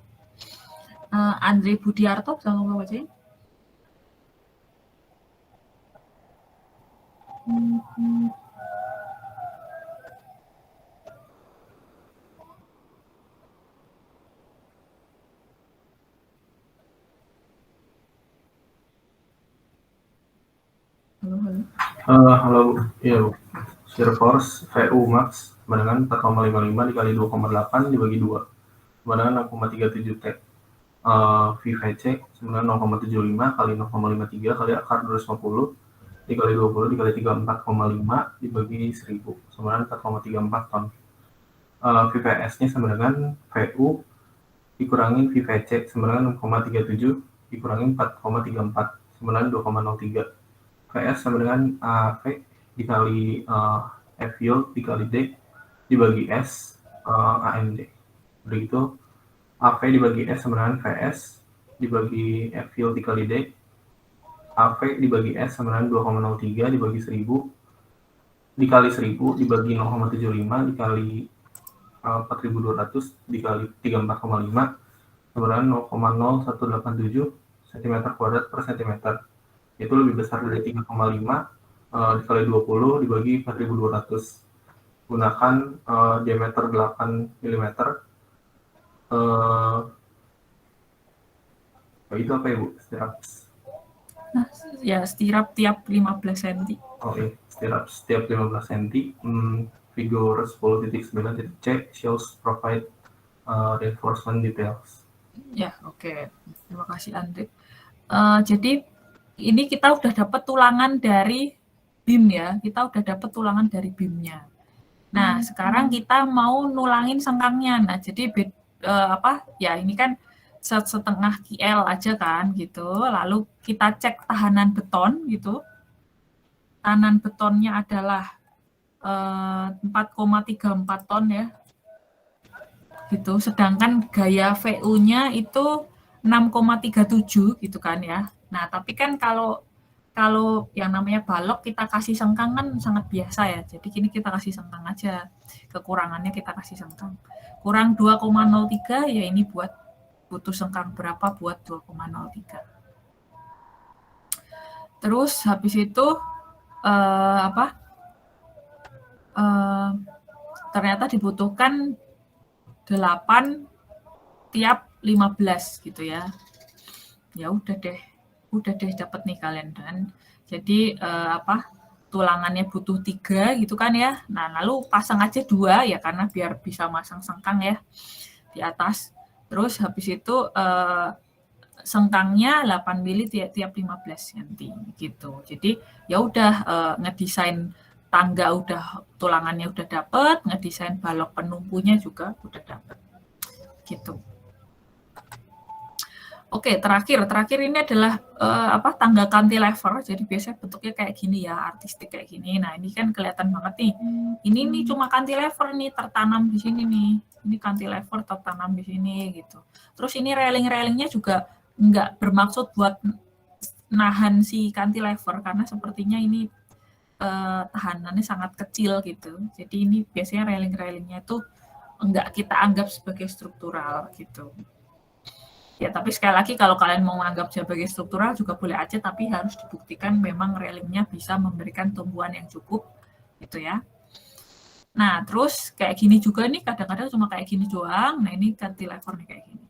Andre Budiarto bisa untuk bacain? Halo, iya Bu. Shear force VU max sama dengan 4,55 dikali 2,8 dibagi 2 sama dengan 6,37 T. VVC sama dengan 0,75 kali 0,53 kali akar 250 dikali 20 dikali 34,5 dibagi 1000 sama dengan 4,34 ton. VPS-nya sama dengan VU dikurangin VVC sama dengan 6,37 dikurangin 4,34 sama dengan 2,03. VS sama dengan AV dikali F yield dikali D dibagi S AMD. Begitu AV dibagi S sama dengan VS dibagi F yield dikali D, AV dibagi S sama dengan 2,03 dibagi 1000 dikali 1000 dibagi 0,75 dikali 4200 dikali 34,5 sama dengan 0,0187 cm kuadrat per cm. Itu lebih besar dari 3,5 dikali 20 dibagi 4200. Gunakan diameter 8 mm. Itu apa ya Bu? Stirap? Nah, ya stirap tiap 15 cm. Oh iya, stirap setiap 15 cm. Figure 10.9.C shows provide reinforcement details. Ya, oke. Terima kasih Andri. Jadi ini kita udah dapat tulangan dari BIM ya. Kita udah dapat tulangan dari BIM-nya. Nah, sekarang kita mau nulangin sengkangnya. Nah, jadi ya ini kan setengah KL aja kan gitu. Lalu kita cek tahanan beton gitu. Tahanan betonnya adalah 4,34 ton ya. Gitu. Sedangkan gaya VU-nya itu 6,37 gitu kan ya. Nah, tapi kan kalau yang namanya balok kita kasih sengkang kan sangat biasa ya. Jadi kini kita kasih sengkang aja. Kekurangannya kita kasih sengkang. Kurang 2,03 ya ini butuh sengkang berapa buat 2,03. Terus habis itu ternyata dibutuhkan 8 tiap 15 gitu ya. Ya udah deh dapat nih kalian kan. Jadi tulangannya butuh 3 gitu kan ya. Nah, lalu pasang aja 2 ya karena biar bisa masang sengkang ya di atas. Terus habis itu sengkangnya 8 mili tiap 15 cm gitu. Jadi ya udah ngedesain tangga udah tulangannya udah dapet, ngedesain balok penumpunya juga udah dapet gitu. Oke, terakhir ini adalah tangga cantilever. Jadi biasanya bentuknya kayak gini ya, artistik kayak gini. Nah, ini kan kelihatan banget nih. Ini nih cuma cantilever nih tertanam di sini nih. Ini cantilever tertanam di sini gitu. Terus ini railing-railingnya juga nggak bermaksud buat nahan si cantilever karena sepertinya ini tahanannya sangat kecil gitu. Jadi ini biasanya railing-railingnya itu enggak kita anggap sebagai struktural gitu. Ya, tapi sekali lagi kalau kalian mau anggap sebagai struktural juga boleh aja, tapi harus dibuktikan memang railingnya bisa memberikan tumbuhan yang cukup gitu ya. Nah, terus kayak gini juga nih, kadang-kadang cuma kayak gini doang. Nah, ini cantilever nih kayak gini.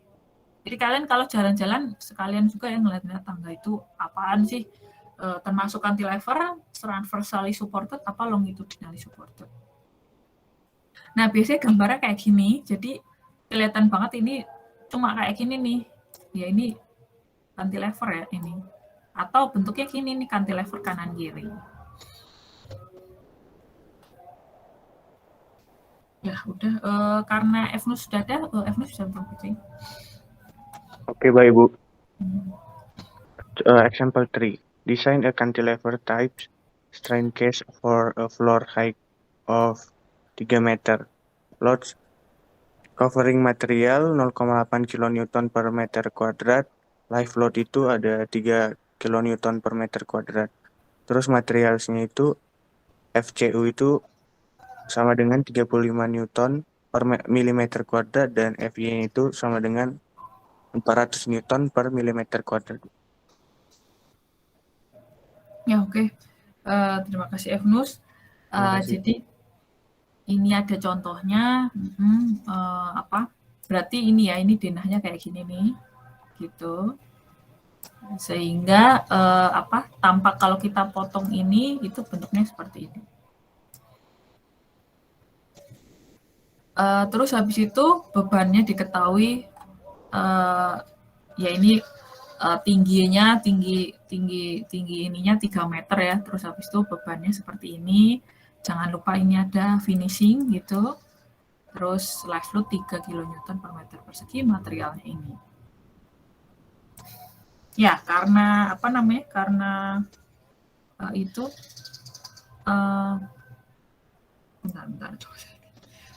Jadi kalian kalau jalan-jalan sekalian juga yang ngeliat-ngeliat tangga itu apaan sih? Termasuk cantilever, transversally supported, apa longitudinally supported. Nah, biasanya gambarnya kayak gini, jadi kelihatan banget ini cuma kayak gini nih. Ya ini cantilever ya ini. Atau bentuknya gini nih, cantilever kanan kiri. Ya udah, karena FNUS sudah ada, FNUS bisa berbicara. Oke, Bapak Ibu. Example 3. Design a cantilever type strain case for a floor height of 3 meter. Loads covering material 0,8 kN per meter kuadrat. Live load itu ada 3 kN per meter kuadrat. Terus materialnya itu FCU itu sama dengan 35 Newton per milimeter kuadrat dan FY itu sama dengan 400 Newton per milimeter kuadrat. Ya oke. Terima kasih FNUS. Jadi ini ada contohnya. Berarti ini ya, ini denahnya kayak gini nih, gitu. Sehingga tampak kalau kita potong ini itu bentuknya seperti ini. Terus habis itu bebannya diketahui, ya ini tingginya tinggi ininya 3 meter ya. Terus habis itu bebannya seperti ini. Jangan lupa ini ada finishing gitu. Terus live load 3 kN per meter persegi materialnya ini. Ya, karena karena itu bentar coba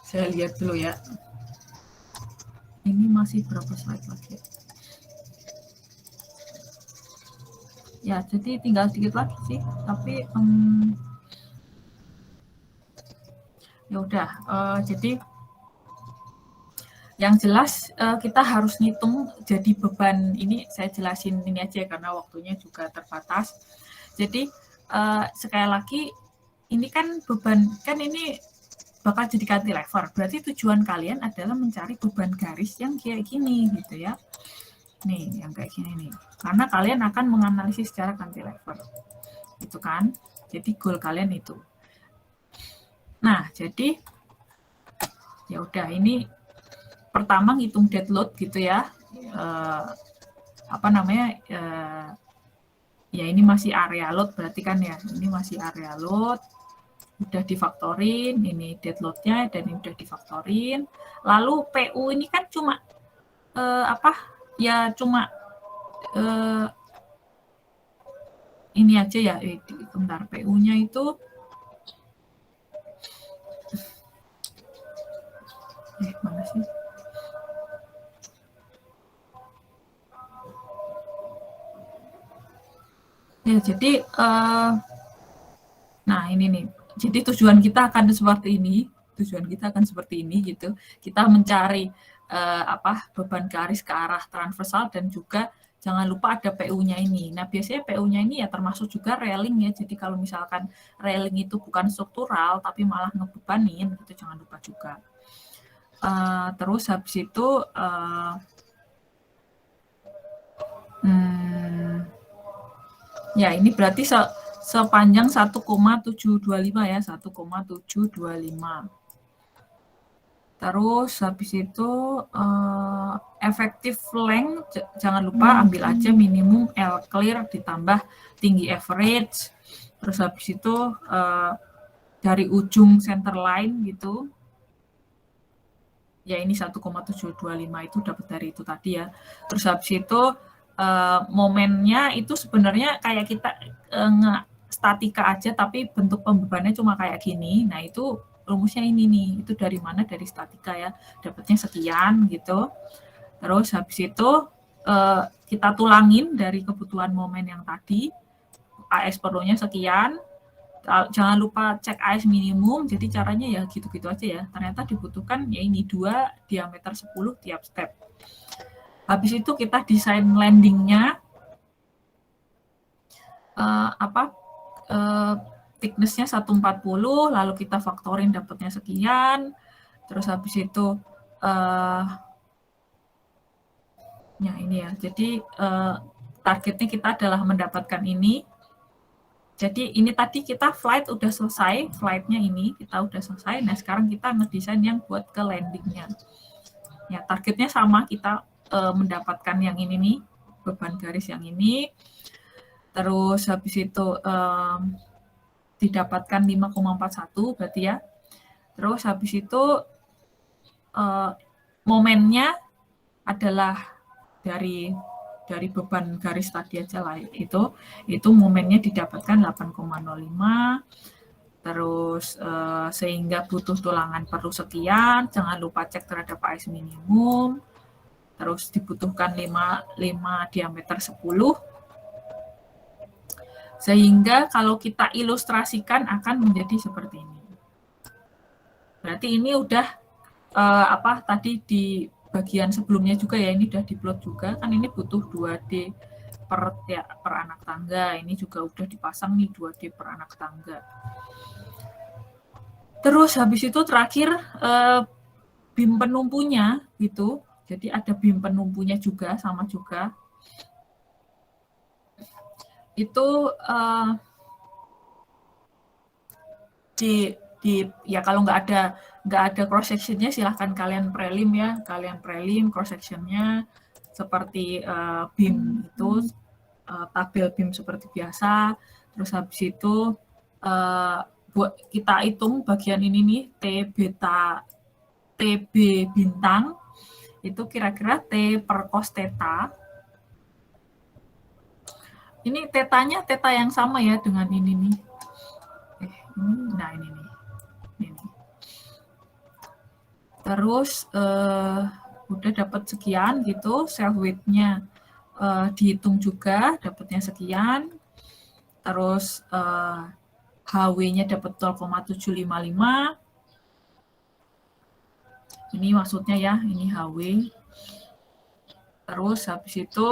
saya lihat dulu ya. Ini masih berapa slide lagi? Ya, jadi tinggal sedikit lagi sih, tapi ya udah. Jadi yang jelas kita harus ngitung jadi beban ini, saya jelasin ini aja karena waktunya juga terbatas. Jadi sekali lagi ini kan beban, kan ini bakal jadi cantilever. Berarti tujuan kalian adalah mencari beban garis yang kayak gini gitu ya. Nih, yang kayak gini nih. Karena kalian akan menganalisis secara cantilever. Gitu kan? Jadi goal kalian itu. Nah, jadi ya udah, ini pertama ngitung dead load gitu ya. apa namanya, ya ini masih area load berarti kan ya, ini masih area load, udah difaktorin, ini dead load-nya dan ini udah difaktorin. Lalu PU ini kan cuma apa ya, cuma ini aja ya, bentar, PU-nya itu mana sih? Ya, jadi nah ini nih. Jadi tujuan kita akan seperti ini. Tujuan kita akan seperti ini gitu. Kita mencari apa, beban garis ke arah transversal dan juga jangan lupa ada PU-nya ini. Nah, biasanya PU-nya ini ya termasuk juga railing ya. Jadi kalau misalkan railing itu bukan struktural tapi malah ngebebanin, itu jangan lupa juga. Terus habis itu ya ini berarti sepanjang 1,725 ya, 1,725. Terus habis itu effective length jangan lupa ambil aja minimum L clear ditambah tinggi average. Terus habis itu dari ujung center line gitu. Ya ini 1,725 itu dapat dari itu tadi ya. Terus habis itu momennya itu sebenarnya kayak kita statika aja tapi bentuk pembebannya cuma kayak gini. Nah itu rumusnya ini nih, itu dari mana? Dari statika ya, dapatnya sekian gitu. Terus habis itu kita tulangin dari kebutuhan momen yang tadi, AS perlunya sekian. Jangan lupa cek AS minimum, jadi caranya ya gitu-gitu aja ya. Ternyata dibutuhkan ya ini 2 diameter 10 tiap step. Habis itu kita desain landingnya, thickness-nya 140, lalu kita faktorin dapatnya sekian, terus habis itu ya ini ya, jadi targetnya kita adalah mendapatkan ini. Jadi ini tadi kita flight udah selesai, flight-nya ini kita udah selesai, nah sekarang kita ngedesain yang buat ke landing-nya. Ya targetnya sama, kita mendapatkan yang ini nih, beban garis yang ini, terus habis itu didapatkan 5,41 berarti ya. Terus habis itu momennya adalah dari beban garis tadi aja lah, itu momennya didapatkan 8,05. Terus sehingga butuh tulangan perlu sekian, jangan lupa cek terhadap AS minimum. Terus dibutuhkan 5 diameter 10. Sehingga kalau kita ilustrasikan akan menjadi seperti ini. Berarti ini udah tadi di bagian sebelumnya juga ya, ini udah diplot juga, kan ini butuh 2D per anak tangga, ini juga udah dipasang nih 2D per anak tangga. Terus habis itu terakhir beam penumpunya gitu, jadi ada beam penumpunya juga, sama juga. Itu ya kalau nggak ada cross sectionnya silahkan kalian prelim ya, cross sectionnya seperti beam itu, tabel beam seperti biasa. Terus habis itu buat kita hitung bagian ini nih, TB bintang itu kira-kira T per cos theta. Ini tetanya teta yang sama ya dengan ini nih. Nah ini nih. Terus udah dapat sekian gitu, self weight-nya dihitung juga, dapatnya sekian. Terus HW-nya dapat 0,755. Ini maksudnya ya, ini HW. Terus habis itu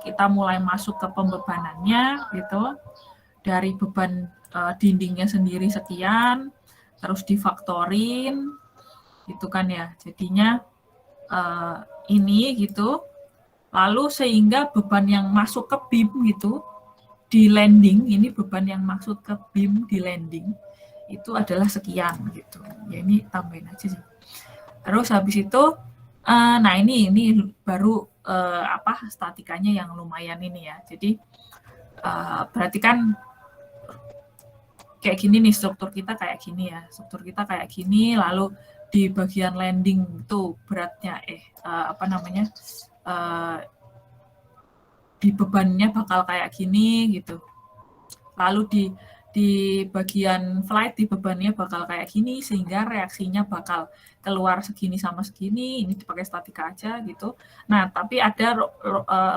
kita mulai masuk ke pembebanannya gitu. Dari beban dindingnya sendiri sekian, terus difaktorin, gitu kan ya. Jadinya ini gitu. Lalu sehingga beban yang masuk ke beam gitu, di landing, ini beban yang masuk ke beam di landing, itu adalah sekian gitu. Ya ini tambahin aja sih. Terus habis itu, nah ini baru statikanya yang lumayan ini ya. Jadi berarti kan kayak gini nih, struktur kita kayak gini ya. Struktur kita kayak gini, lalu di bagian landing itu beratnya di bebannya bakal kayak gini gitu. Lalu di bagian flight di bebannya bakal kayak gini, sehingga reaksinya bakal keluar segini sama segini. Ini dipakai statika aja gitu. Nah, tapi ada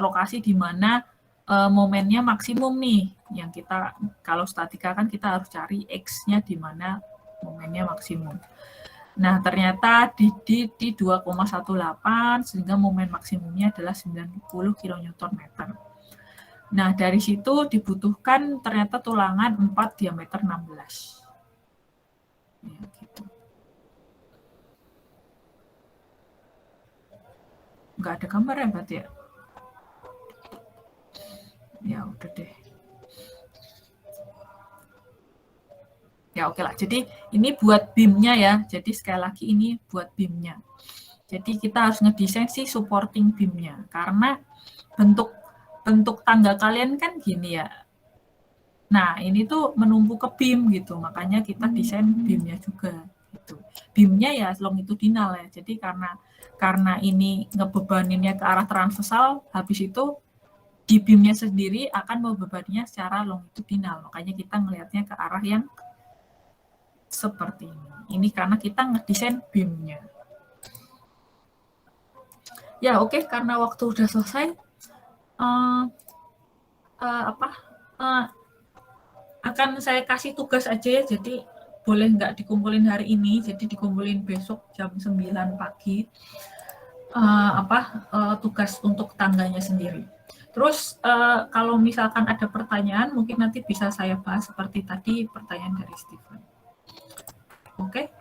lokasi di mana momennya maksimum nih, yang kita kalau statika kan kita harus cari X-nya di mana momennya maksimum. Nah, ternyata di 2,18 sehingga momen maksimumnya adalah 90 kN/meter. Nah, dari situ dibutuhkan ternyata tulangan 4 diameter 16. Ya, gitu. Nggak ada gambar ya berarti ya? Ya udah deh. Ya oke lah. Jadi ini buat beam-nya ya. Jadi sekali lagi ini buat beam-nya. Jadi kita harus ngedesain si supporting beam-nya. Karena bentuk tangga kalian kan gini ya. Nah ini tuh menumpu ke beam gitu. Makanya kita desain beam-nya juga. Gitu. Beam-nya ya longitudinal ya. Jadi karena ini ngebebaninnya ke arah transversal, habis itu di beam-nya sendiri akan membebaninya secara longitudinal. Makanya kita melihatnya ke arah yang seperti ini. Ini karena kita ngedesain beam-nya. Ya oke, karena waktu udah selesai, akan saya kasih tugas aja ya. Jadi boleh nggak dikumpulin hari ini, jadi dikumpulin besok jam 9 pagi. Tugas untuk tangganya sendiri. Terus kalau misalkan ada pertanyaan, mungkin nanti bisa saya bahas seperti tadi pertanyaan dari Stephen. Oke.